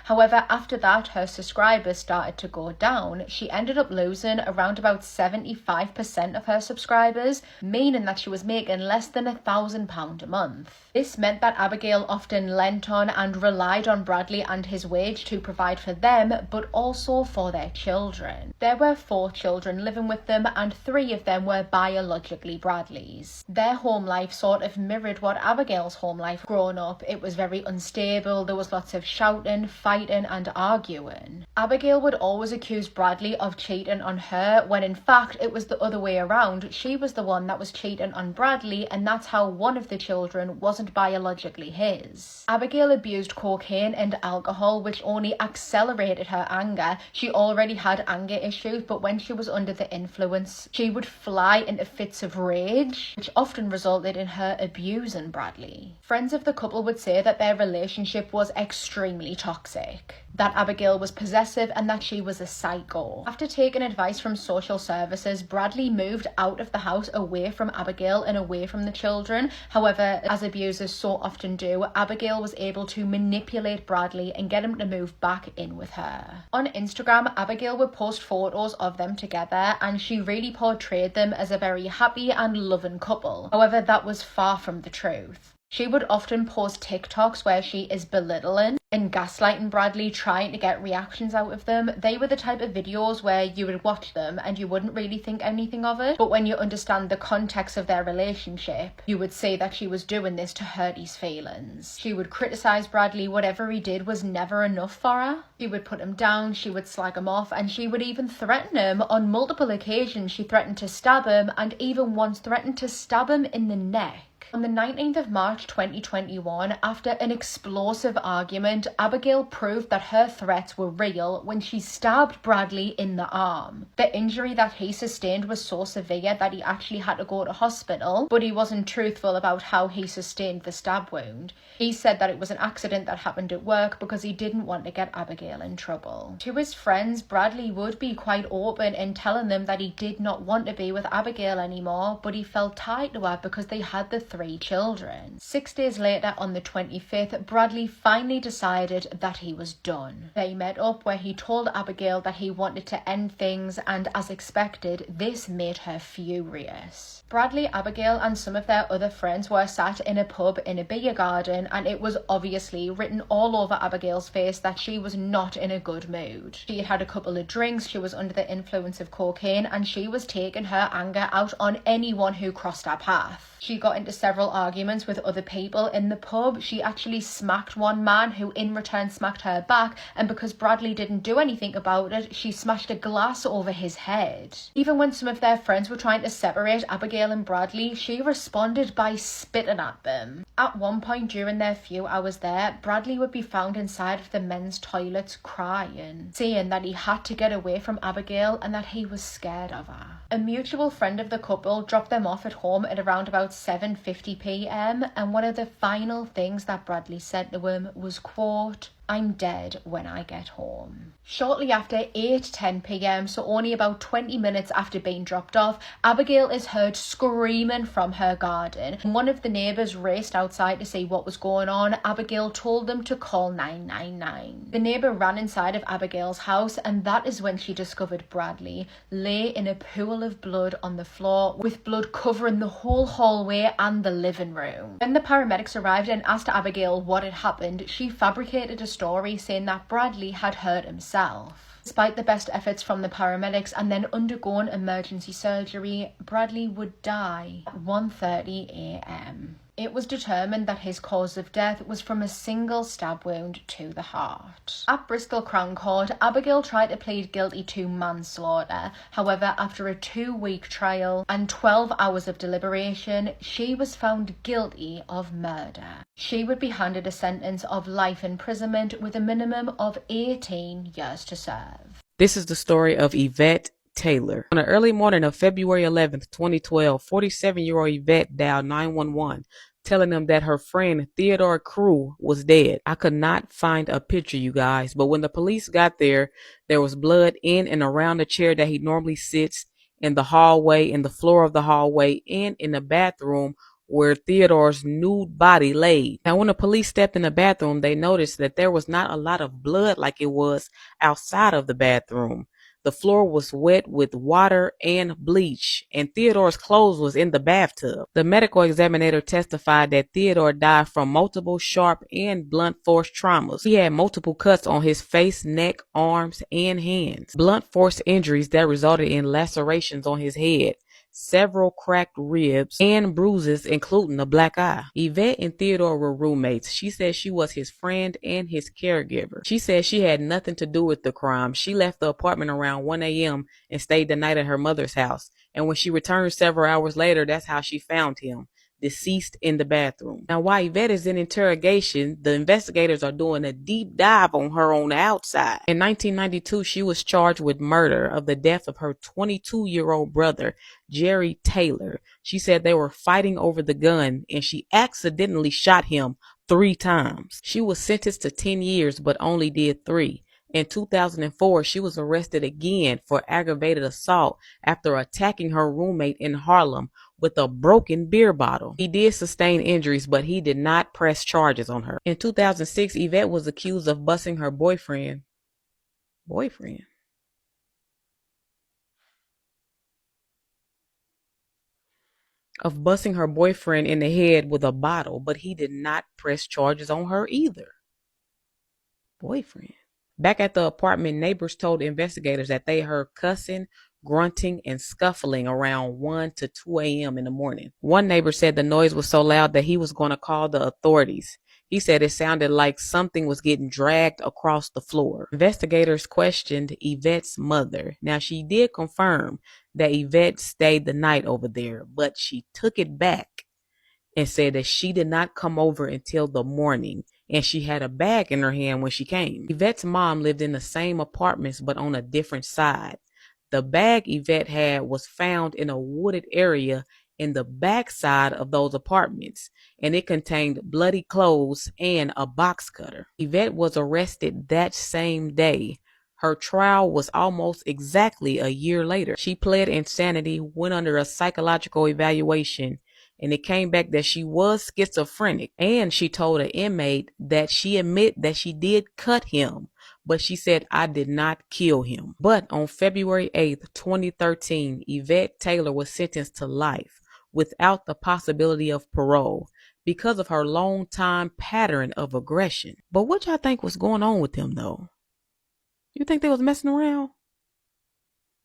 However, after that, her subscribers started to go down. She ended up losing around about 75% of her subscribers, meaning that she was making less than £1,000 a month. This meant that Abigail often lent on and relied on Bradley and his wage to provide for them, but also for their children. There were 4 children living with them, and 3 of them were biologically Bradley's. Their home life sort of mirrored what Abigail's home life growing up. It was very unstable, there was lots of shouting, fighting and arguing. Abigail would always accuse Bradley of cheating on her, when in fact it was the other way around. She was the one that was cheating on Bradley, and that's how one of the children wasn't biologically his. Abigail abused cocaine and alcohol, which only accelerated her anger. She already had anger issues, but when she was under the influence, she would fly into fits of rage, which often resulted in her abusing Bradley. Friends of the couple would say that their relationship was extremely toxic, that Abigail was possessive and that she was a psycho. After taking advice from social services, Bradley moved out of the house away from Abigail and away from the children. However, as abusers so often do, Abigail was able to manipulate Bradley and get him to move back in with her. On Instagram, Abigail would post photos of them together, and she really portrayed them as a very happy and loving couple. However, that was far from the truth. She would often post TikToks where she is belittling and gaslighting Bradley, trying to get reactions out of them. They were the type of videos where you would watch them and you wouldn't really think anything of it, but when you understand the context of their relationship, you would say that she was doing this to hurt his feelings. She would criticize Bradley. Whatever he did was never enough for her. She would put him down, she would slag him off, and she would even threaten him. On multiple occasions, she threatened to stab him, and even once threatened to stab him in the neck. On the 19th of March 2021, after an explosive argument, Abigail proved that her threats were real when she stabbed Bradley in the arm. The injury that he sustained was so severe that he actually had to go to hospital, but he wasn't truthful about how he sustained the stab wound. He said that it was an accident that happened at work because he didn't want to get Abigail in trouble. To his friends, Bradley would be quite open in telling them that he did not want to be with Abigail anymore, but he felt tied to her because they had the 3 children. 6 days later, on the 25th, Bradley finally decided that he was done. They met up where he told Abigail that he wanted to end things, and as expected, this made her furious. Bradley, Abigail and some of their other friends were sat in a pub in a beer garden, and it was obviously written all over Abigail's face that she was not in a good mood. She had had a couple of drinks, she was under the influence of cocaine, and she was taking her anger out on anyone who crossed her path. She got into several arguments with other people in the pub. She actually smacked one man who in return smacked her back, and because Bradley didn't do anything about it, she smashed a glass over his head. Even when some of their friends were trying to separate Abigail and Bradley, she responded by spitting at them. At one point during their few hours there, Bradley would be found inside of the men's toilets crying, saying that he had to get away from Abigail and that he was scared of her. A mutual friend of the couple dropped them off at home at around about 7:50 p.m. and one of the final things that Bradley said to him was, quote, "I'm dead when I get home." Shortly after 8:10 p.m, so only about 20 minutes after being dropped off, Abigail is heard screaming from her garden. One of the neighbours raced outside to see what was going on. Abigail told them to call 999. The neighbour ran inside of Abigail's house, and that is when she discovered Bradley lay in a pool of blood on the floor, with blood covering the whole hallway and the living room. When the paramedics arrived and asked Abigail what had happened, she fabricated a story saying that Bradley had hurt himself. Despite the best efforts from the paramedics and then undergoing emergency surgery, Bradley would die at 1:30 a.m. It was determined that his cause of death was from a single stab wound to the heart. At Bristol Crown Court, Abigail tried to plead guilty to manslaughter. However, after a 2-week trial and 12 hours of deliberation, she was found guilty of murder. She would be handed a sentence of life imprisonment with a minimum of 18 years to serve. This is the story of Yvette Taylor. On the early morning of February 11th, 2012, 47-year-old Yvette dialed 911, telling them that her friend Theodore Crew was dead. I could not find a picture, you guys, but when the police got there, there was blood in and around the chair that he normally sits, in the hallway, in the floor of the hallway, and in the bathroom where Theodore's nude body laid. Now, when the police stepped in the bathroom, they noticed that there was not a lot of blood like it was outside of the bathroom. The floor was wet with water and bleach, and Theodore's clothes was in the bathtub. The medical examiner testified that Theodore died from multiple sharp and blunt force traumas. He had multiple cuts on his face, neck, arms, and hands. Blunt force injuries that resulted in lacerations on his head, several cracked ribs, and bruises, including a black eye. Yvette and Theodore were roommates. She said she was his friend and his caregiver. She said she had nothing to do with the crime. She left the apartment around 1 a.m. and stayed the night at her mother's house. And when she returned several hours later, that's how she found him, deceased in the bathroom. Now, while Yvette is in interrogation, the investigators are doing a deep dive on her on the outside. In 1992, she was charged with murder of the death of her 22-year-old brother, Jerry Taylor. She said they were fighting over the gun and she accidentally shot him 3 times. She was sentenced to 10 years but only did 3. In 2004, she was arrested again for aggravated assault after attacking her roommate in Harlem with a broken beer bottle. He did sustain injuries, but he did not press charges on her. In 2006, Yvette was accused of busting her boyfriend in the head with a bottle, but he did not press charges on her either. Boyfriend. Back at the apartment, neighbors told investigators that they heard cussing, grunting, and scuffling around 1 to 2 a.m. in the morning. One neighbor said the noise was so loud that he was going to call the authorities. He said it sounded like something was getting dragged across the floor. Investigators questioned Yvette's mother. Now, she did confirm that Yvette stayed the night over there, but she took it back and said that she did not come over until the morning, and she had a bag in her hand when she came. Yvette's mom lived in the same apartments but on a different side. The bag Yvette had was found in a wooded area in the back side of those apartments, and it contained bloody clothes and a box cutter. Yvette was arrested that same day. Her trial was almost exactly a year later. She pled insanity, went under a psychological evaluation, and it came back that she was schizophrenic. And she told an inmate that she admitted that she did cut him, but she said, "I did not kill him." But on February 8th, 2013, Yvette Taylor was sentenced to life without the possibility of parole because of her long time pattern of aggression. But what y'all think was going on with them though? You think they was messing around?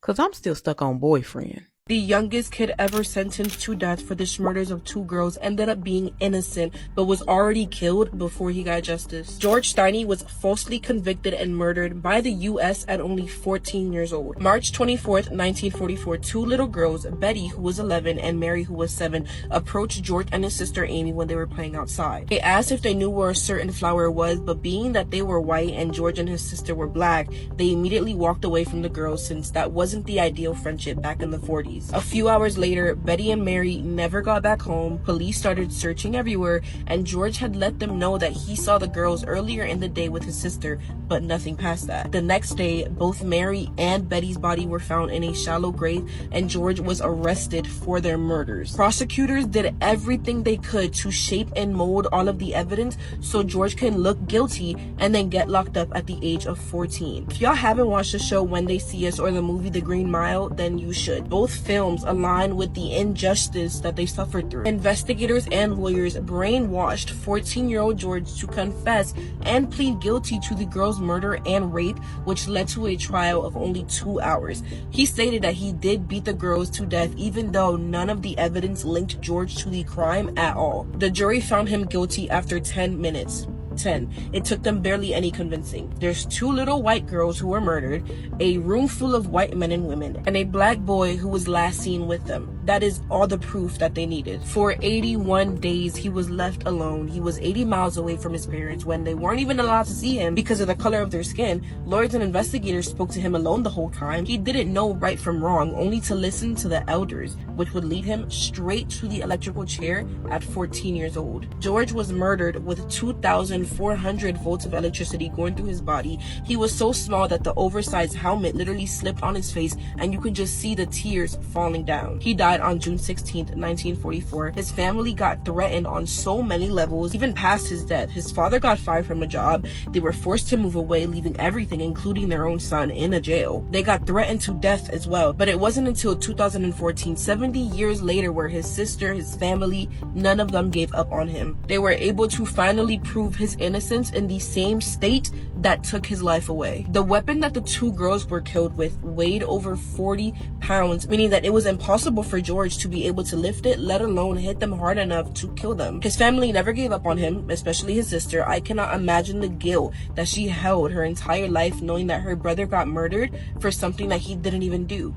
Cause I'm still stuck on boyfriend. The youngest kid ever sentenced to death for the murders of 2 girls ended up being innocent, but was already killed before he got justice. George Steiny was falsely convicted and murdered by the U.S. at only 14 years old. March 24th, 1944, 2 little girls, Betty, who was 11, and Mary, who was 7, approached George and his sister Amy when they were playing outside. They asked if they knew where a certain flower was, but being that they were white and George and his sister were black, they immediately walked away from the girls since that wasn't the ideal friendship back in the 40s. A few hours later, Betty and Mary never got back home. Police started searching everywhere, and George had let them know that he saw the girls earlier in the day with his sister, but nothing past that. The next day, both Mary and Betty's body were found in a shallow grave, and George was arrested for their murders. Prosecutors did everything they could to shape and mold all of the evidence so George can look guilty and then get locked up at the age of 14. If y'all haven't watched the show When They See Us or the movie The Green Mile, then you should. Both films align with the injustice that they suffered through. Investigators and lawyers brainwashed 14-year-old George to confess and plead guilty to the girl's murder and rape, which led to a trial of only 2 hours. He stated that he did beat the girls to death, even though none of the evidence linked George to the crime at all. The jury found him guilty after 10 minutes. 10. It took them barely any convincing. There's 2 little white girls who were murdered, a room full of white men and women, and a black boy who was last seen with them. That is all the proof that they needed. For 81 days, he was left alone. He was 80 miles away from his parents when they weren't even allowed to see him because of the color of their skin. Lawyers and investigators spoke to him alone the whole time. He didn't know right from wrong, only to listen to the elders, which would lead him straight to the electrical chair at 14 years old. George was murdered with 2,400 volts of electricity going through his body. He was so small that the oversized helmet literally slipped on his face and you could just see the tears falling down. He died on June 16th, 1944. His family got threatened on so many levels, even past his death. His father got fired from a job. They were forced to move away, leaving everything, including their own son, in a jail. They got threatened to death as well, but it wasn't until 2014, 70 years later, where his sister, his family, none of them gave up on him. They were able to finally prove his innocence in the same state that took his life away. The weapon that the 2 girls were killed with weighed over 40 pounds, meaning that it was impossible for George to be able to lift it, let alone hit them hard enough to kill them. His family never gave up on him, especially his sister. I cannot imagine the guilt that she held her entire life knowing that her brother got murdered for something that he didn't even do.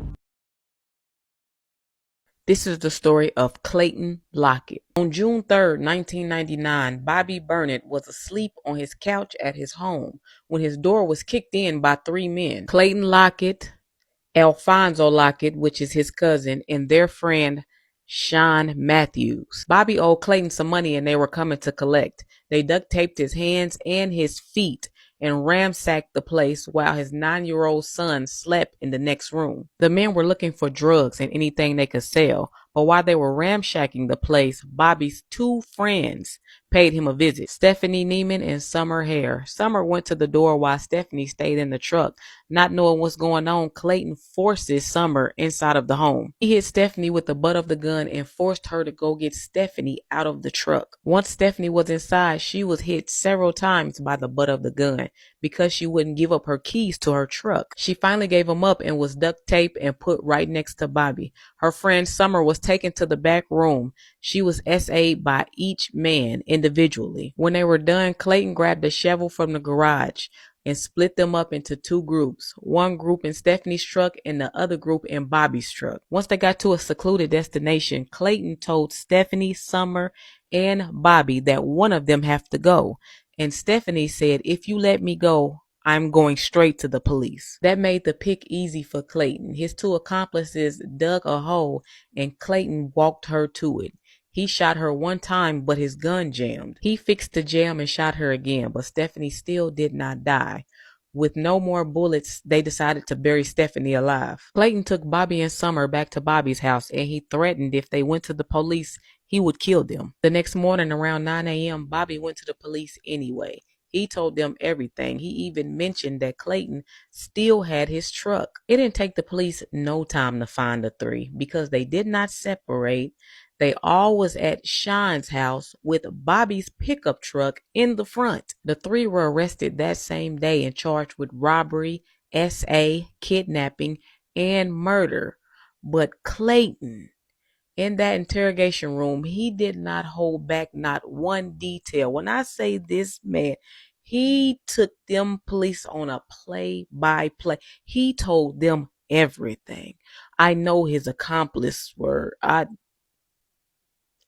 This is the story of Clayton Lockett. On June 3rd, 1999, Bobby Burnett was asleep on his couch at his home when his door was kicked in by 3 men. Clayton Lockett, Alfonso Lockett, which is his cousin, and their friend Sean Matthews. Bobby owed Clayton some money and they were coming to collect. They duct taped his hands and his feet and ransacked the place while his 9-year-old son slept in the next room. The men were looking for drugs and anything they could sell, but while they were ramshacking the place, Bobby's 2 friends paid him a visit, Stephanie Neiman and Summer Hare. Summer went to the door while Stephanie stayed in the truck. Not knowing what's going on, Clayton forces Summer inside of the home. He hit Stephanie with the butt of the gun and forced her to go get Stephanie out of the truck. Once Stephanie was inside, she was hit several times by the butt of the gun because she wouldn't give up her keys to her truck. She finally gave him up and was duct taped and put right next to Bobby. Her friend Summer was taken to the back room. She was SA'd by each man individually. When they were done, Clayton grabbed a shovel from the garage and split them up into 2 groups. One group in Stephanie's truck and the other group in Bobby's truck. Once they got to a secluded destination, Clayton told Stephanie, Summer, and Bobby that one of them have to go. And Stephanie said, "If you let me go, I'm going straight to the police." That made the pick easy for Clayton. His 2 accomplices dug a hole and Clayton walked her to it. He shot her 1 time, but his gun jammed. He fixed the jam and shot her again, but Stephanie still did not die. With no more bullets, they decided to bury Stephanie alive. Clayton took Bobby and Summer back to Bobby's house, and he threatened if they went to the police, he would kill them. The next morning around 9 a.m., Bobby went to the police anyway. He told them everything. He even mentioned that Clayton still had his truck. It didn't take the police no time to find the 3 because they did not separate. They all was at Sean's house with Bobby's pickup truck in the front. The 3 were arrested that same day and charged with robbery, SA, kidnapping, and murder. But Clayton, in that interrogation room, he did not hold back not one detail. When I say this man, he took them police on a play-by-play. He told them everything. I know his accomplices were, that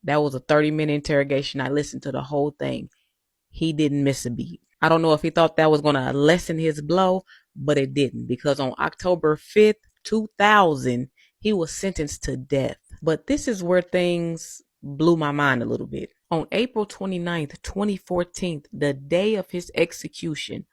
was a 30-minute interrogation. I listened to the whole thing. He didn't miss a beat. I don't know if he thought that was going to lessen his blow, but it didn't, because on October 5th, 2000, he was sentenced to death. But this is where things blew my mind a little bit. On April 29th, 2014, the day of his execution,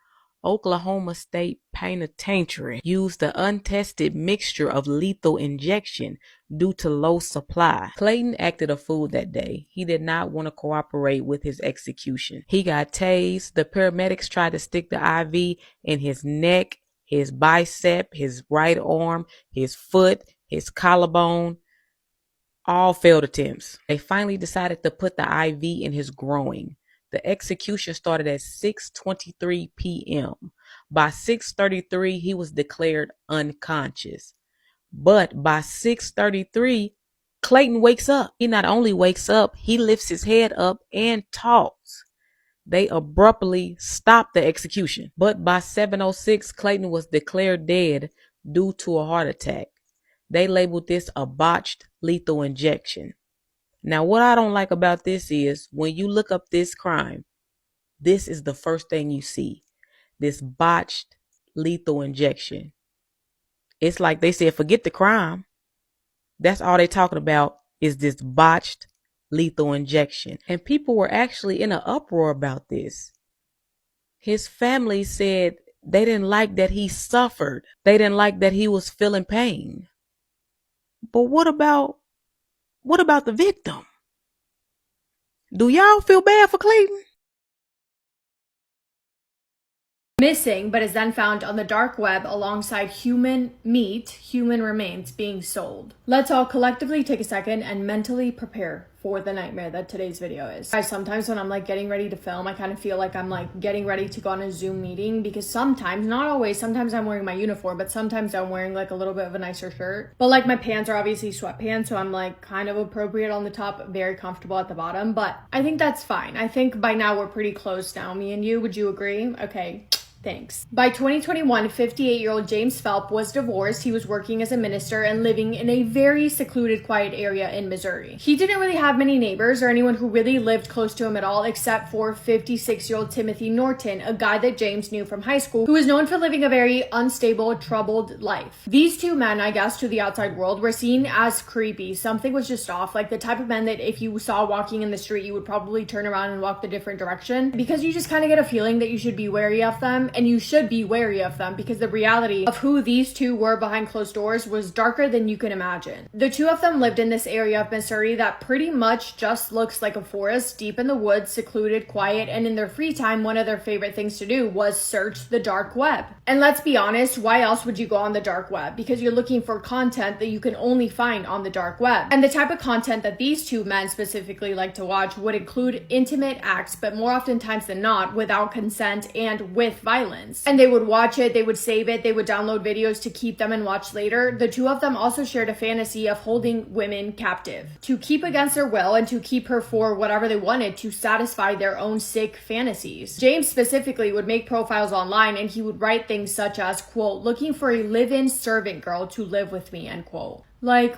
Oklahoma State Penitentiary used the untested mixture of lethal injection due to low supply. Clayton acted a fool that day. He did not want to cooperate with his execution. He got tased. The paramedics tried to stick the IV in his neck, his bicep, his right arm, his foot, his collarbone. All failed attempts. They finally decided to put the IV in his groin. The execution started at 6:23 p.m. By 6:33, he was declared unconscious. But by 6:33, Clayton wakes up. He not only wakes up, he lifts his head up and talks. They abruptly stopped the execution. But by 7:06, Clayton was declared dead due to a heart attack. They labeled this a botched lethal injection. Now, what I don't like about this is when you look up this crime, this is the first thing you see. This botched lethal injection. It's like they said, forget the crime. That's all they're talking about is this botched lethal injection. And people were actually in an uproar about this. His family said they didn't like that he suffered. They didn't like that he was feeling pain. But what about the victim? Do y'all feel bad for Clayton? Missing, but is then found on the dark web alongside human remains being sold. Let's all collectively take a second and mentally prepare for the nightmare that today's video is. Guys, sometimes when I'm like getting ready to film, I kind of feel like I'm like getting ready to go on a Zoom meeting, because sometimes, not always, sometimes I'm wearing my uniform, but sometimes I'm wearing like a little bit of a nicer shirt. But like my pants are obviously sweatpants, so I'm like kind of appropriate on the top, very comfortable at the bottom, but I think that's fine. I think by now we're pretty close now, me and you. Would you agree? Okay. Thanks. By 2021, 58-year-old James Phelps was divorced. He was working as a minister and living in a very secluded, quiet area in Missouri. He didn't really have many neighbors or anyone who really lived close to him at all, except for 56-year-old Timothy Norton, a guy that James knew from high school, who was known for living a very unstable, troubled life. These two men, I guess, to the outside world, were seen as creepy. Something was just off, like the type of men that if you saw walking in the street, you would probably turn around and walk the different direction, because you just kind of get a feeling that you should be wary of them. And you should be wary of them, because the reality of who these two were behind closed doors was darker than you can imagine. The two of them lived in this area of Missouri that pretty much just looks like a forest, deep in the woods, secluded, quiet, and in their free time, one of their favorite things to do was search the dark web. And let's be honest, why else would you go on the dark web? Because you're looking for content that you can only find on the dark web. And the type of content that these two men specifically like to watch would include intimate acts, but more oftentimes than not, without consent and with violence. And they would watch it, they would save it, they would download videos to keep them and watch later. The two of them also shared a fantasy of holding women captive, to keep against their will and to keep her for whatever they wanted to satisfy their own sick fantasies. James specifically would make profiles online, and he would write things such as, quote, looking for a live-in servant girl to live with me, end quote. Like,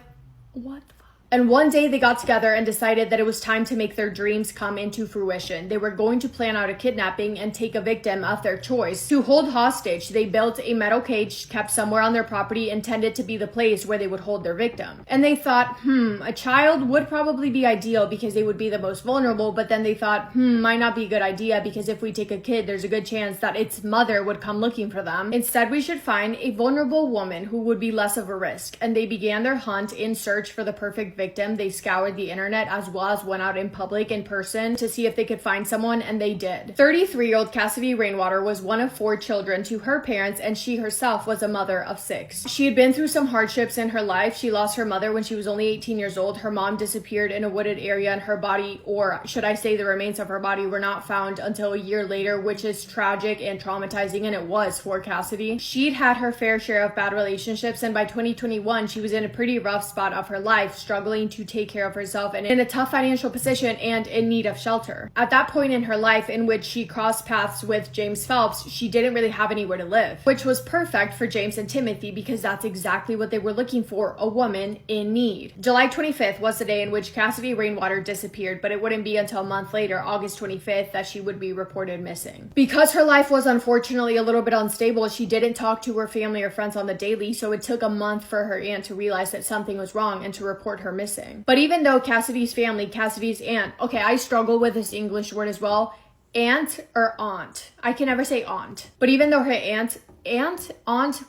what the fuck? And one day they got together and decided that it was time to make their dreams come into fruition. They were going to plan out a kidnapping and take a victim of their choice. To hold hostage, they built a metal cage kept somewhere on their property, intended to be the place where they would hold their victim. And they thought, a child would probably be ideal because they would be the most vulnerable, but then they thought, might not be a good idea, because if we take a kid, there's a good chance that its mother would come looking for them. Instead, we should find a vulnerable woman who would be less of a risk. And they began their hunt in search for the perfect victim, they scoured the internet as well as went out in public in person to see if they could find someone, and they did. 33-year-old Cassidy Rainwater was one of 4 children to her parents, and she herself was a mother of 6. She had been through some hardships in her life. She lost her mother when she was only 18 years old. Her mom disappeared in a wooded area, and her body, or should I say the remains of her body, were not found until a year later, which is tragic and traumatizing, and it was for Cassidy. She'd had her fair share of bad relationships, and by 2021 she was in a pretty rough spot of her life, struggling to take care of herself and in a tough financial position and in need of shelter. At that point in her life, in which she crossed paths with James Phelps, she didn't really have anywhere to live, which was perfect for James and Timothy because that's exactly what they were looking for, a woman in need. July 25th was the day in which Cassidy Rainwater disappeared, but it wouldn't be until a month later, August 25th, that she would be reported missing. Because her life was unfortunately a little bit unstable, she didn't talk to her family or friends on the daily, so it took a month for her aunt to realize that something was wrong and to report her missing. But even though Cassidy's family, Cassidy's aunt, okay, I struggle with this English word as well, aunt or aunt. I can never say aunt. But even though her aunt,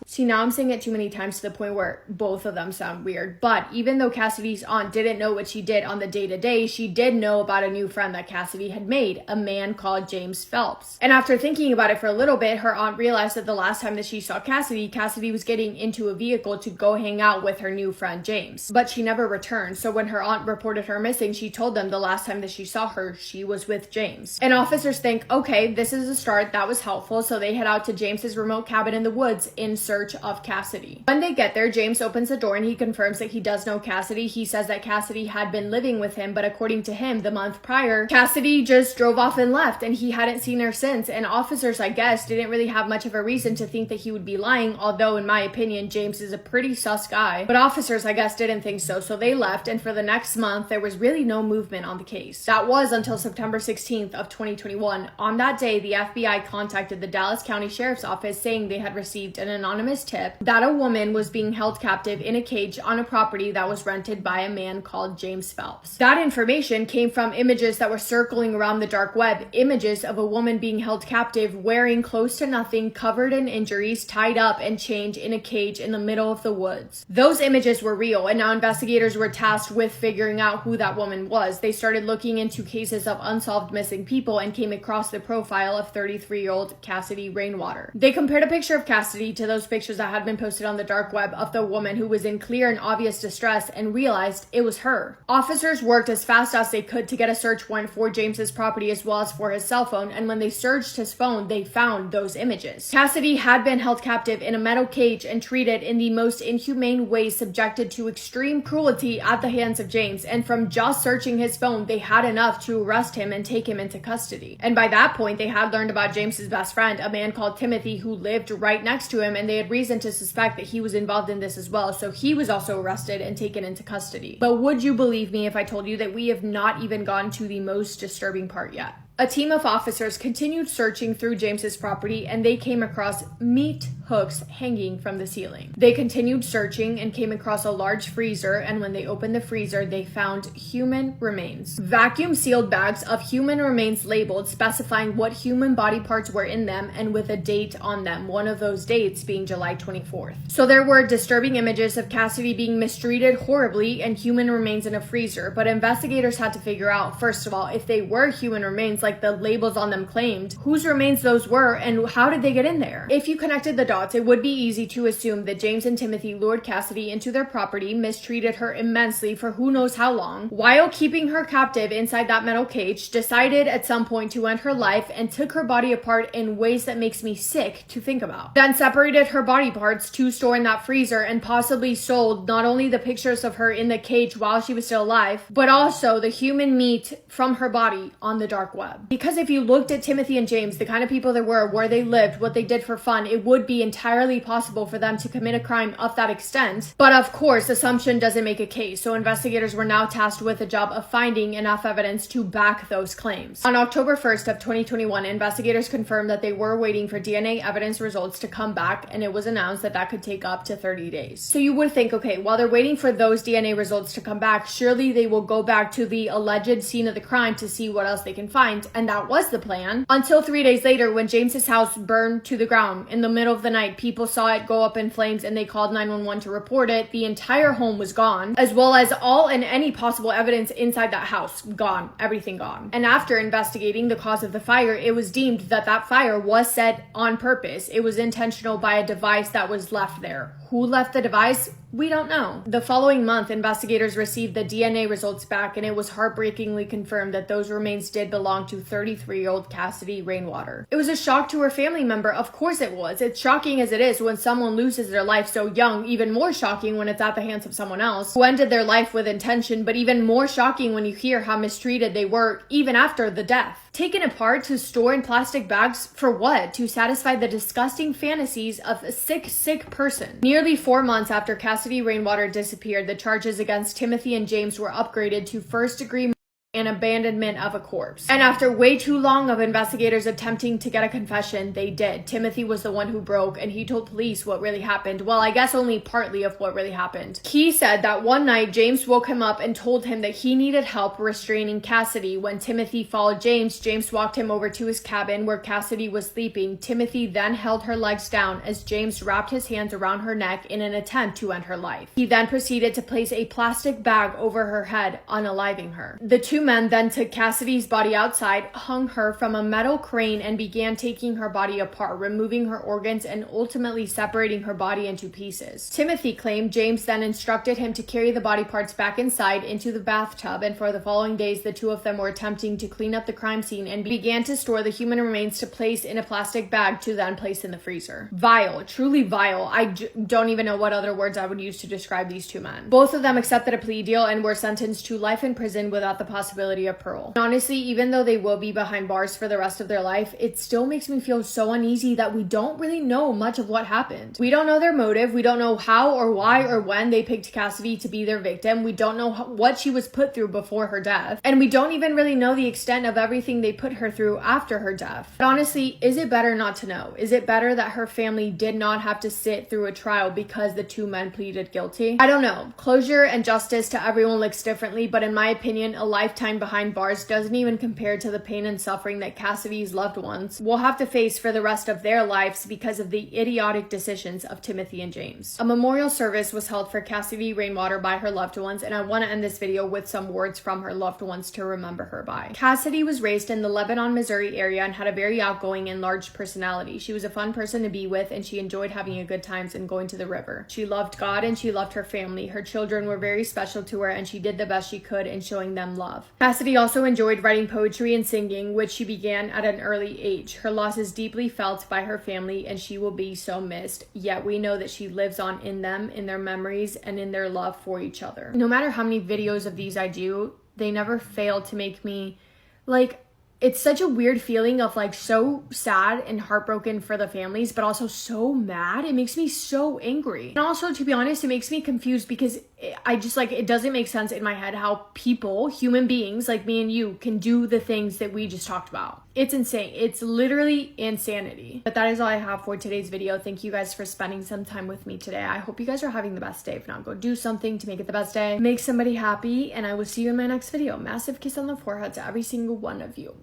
see, now I'm saying it too many times to the point where both of them sound weird. But even though Cassidy's aunt didn't know what she did on the day-to-day, she did know about a new friend that Cassidy had made, a man called James Phelps. And after thinking about it for a little bit, her aunt realized that the last time that she saw Cassidy was getting into a vehicle to go hang out with her new friend James. But she never returned, so when her aunt reported her missing, she told them the last time that she saw her, she was with James. And officers think, okay, this is a start, that was helpful, so they head out to James's remote cabin in the woods in search of Cassidy. When they get there, James opens the door and he confirms that he does know Cassidy. He says that Cassidy had been living with him, but according to him, the month prior, Cassidy just drove off and left, and he hadn't seen her since. And officers, I guess, didn't really have much of a reason to think that he would be lying, although in my opinion, James is a pretty sus guy. But officers, I guess, didn't think so, so they left, and for the next month, there was really no movement on the case. That was until September 16th of 2021. On that day, the FBI contacted the Dallas County Sheriff's Office saying they had received an anonymous tip that a woman was being held captive in a cage on a property that was rented by a man called James Phelps. That information came from images that were circling around the dark web, images of a woman being held captive, wearing close to nothing, covered in injuries, tied up and chained in a cage in the middle of the woods. Those images were real, and now investigators were tasked with figuring out who that woman was. They started looking into cases of unsolved missing people and came across the profile of 33-year-old Cassidy Rainwater. They compared a picture of Cassidy to those pictures that had been posted on the dark web of the woman who was in clear and obvious distress and realized it was her. Officers worked as fast as they could to get a search warrant for James's property as well as for his cell phone, and when they searched his phone, they found those images. Cassidy had been held captive in a metal cage and treated in the most inhumane ways, subjected to extreme cruelty at the hands of James, and from just searching his phone, they had enough to arrest him and take him into custody. And by that point, they had learned about James's best friend, a man called Timothy, who lived right next to him, and they had reason to suspect that he was involved in this as well, so he was also arrested and taken into custody. But would you believe me if I told you that we have not even gotten to the most disturbing part yet? A team of officers continued searching through James's property, and they came across meat hooks hanging from the ceiling. They continued searching and came across a large freezer, and when they opened the freezer, they found human remains. Vacuum sealed bags of human remains labeled, specifying what human body parts were in them and with a date on them, one of those dates being July 24th. So there were disturbing images of Cassidy being mistreated horribly and human remains in a freezer, but investigators had to figure out, first of all, if they were human remains like the labels on them claimed, whose remains those were and how did they get in there? If you connected the dots, it would be easy to assume that James and Timothy lured Cassidy into their property, mistreated her immensely for who knows how long, while keeping her captive inside that metal cage, decided at some point to end her life and took her body apart in ways that makes me sick to think about. Then separated her body parts to store in that freezer and possibly sold not only the pictures of her in the cage while she was still alive, but also the human meat from her body on the dark web. Because if you looked at Timothy and James, the kind of people they were, where they lived, what they did for fun, it would be entirely possible for them to commit a crime of that extent. But of course, assumption doesn't make a case, so investigators were now tasked with the job of finding enough evidence to back those claims. On October 1st of 2021, investigators confirmed that they were waiting for DNA evidence results to come back, and it was announced that that could take up to 30 days. So you would think, okay, while they're waiting for those DNA results to come back, surely they will go back to the alleged scene of the crime to see what else they can find, and that was the plan, until 3 days later when James's house burned to the ground in the middle of the night, people saw it go up in flames and they called 911 to report it. The entire home was gone, as well as all and any possible evidence inside that house. Gone. Everything gone. And after investigating the cause of the fire, it was deemed that that fire was set on purpose. It was intentional by a device that was left there. Who left the device? We don't know. The following month, investigators received the DNA results back, and it was heartbreakingly confirmed that those remains did belong to 33-year-old Cassidy Rainwater. It was a shock to her family member. Of course it was. It's shocking as it is when someone loses their life so young, even more shocking when it's at the hands of someone else who ended their life with intention, but even more shocking when you hear how mistreated they were even after the death. Taken apart to store in plastic bags for what? To satisfy the disgusting fantasies of a sick person. Nearly 4 months after Cassidy Rainwater disappeared, the charges against Timothy and James were upgraded to first-degree and abandonment of a corpse. And after way too long of investigators attempting to get a confession, they did. Timothy was the one who broke, and he told police what really happened. Well, I guess only partly of what really happened. He said that one night James woke him up and told him that he needed help restraining Cassidy. When Timothy followed James walked him over to his cabin where Cassidy was sleeping. Timothy then held her legs down as James wrapped his hands around her neck in an attempt to end her life. He then proceeded to place a plastic bag over her head, unaliving her. The two men then took Cassidy's body outside, hung her from a metal crane, and began taking her body apart, removing her organs and ultimately separating her body into pieces. Timothy claimed James then instructed him to carry the body parts back inside into the bathtub, and for the following days the two of them were attempting to clean up the crime scene and began to store the human remains to place in a plastic bag to then place in the freezer. Vile, truly vile. I don't even know what other words I would use to describe these two men. Both of them accepted a plea deal and were sentenced to life in prison without the possibility of parole. And honestly, even though they will be behind bars for the rest of their life, it still makes me feel so uneasy that we don't really know much of what happened. We don't know their motive. We don't know how or why or when they picked Cassidy to be their victim. We don't know what she was put through before her death. And we don't even really know the extent of everything they put her through after her death. But honestly, is it better not to know? Is it better that her family did not have to sit through a trial because the two men pleaded guilty? I don't know. Closure and justice to everyone looks differently, but in my opinion, a lifetime behind bars doesn't even compare to the pain and suffering that Cassidy's loved ones will have to face for the rest of their lives because of the idiotic decisions of Timothy and James. A memorial service was held for Cassidy Rainwater by her loved ones, and I want to end this video with some words from her loved ones to remember her by. Cassidy was raised in the Lebanon, Missouri area and had a very outgoing and large personality. She was a fun person to be with, and she enjoyed having a good times and going to the river. She loved God and she loved her family. Her children were very special to her, and she did the best she could in showing them love. Cassidy also enjoyed writing poetry and singing, which she began at an early age. Her loss is deeply felt by her family, and she will be so missed, yet we know that she lives on in them, in their memories, and in their love for each other. No matter how many videos of these I do, they never fail to make me, like, it's such a weird feeling of like so sad and heartbroken for the families, but also so mad. It makes me so angry. And also, to be honest, it makes me confused because I just like, it doesn't make sense in my head how people, human beings like me and you, can do the things that we just talked about. It's insane. It's literally insanity. But that is all I have for today's video. Thank you guys for spending some time with me today. I hope you guys are having the best day. If not, go do something to make it the best day. Make somebody happy, and I will see you in my next video. Massive kiss on the forehead to every single one of you.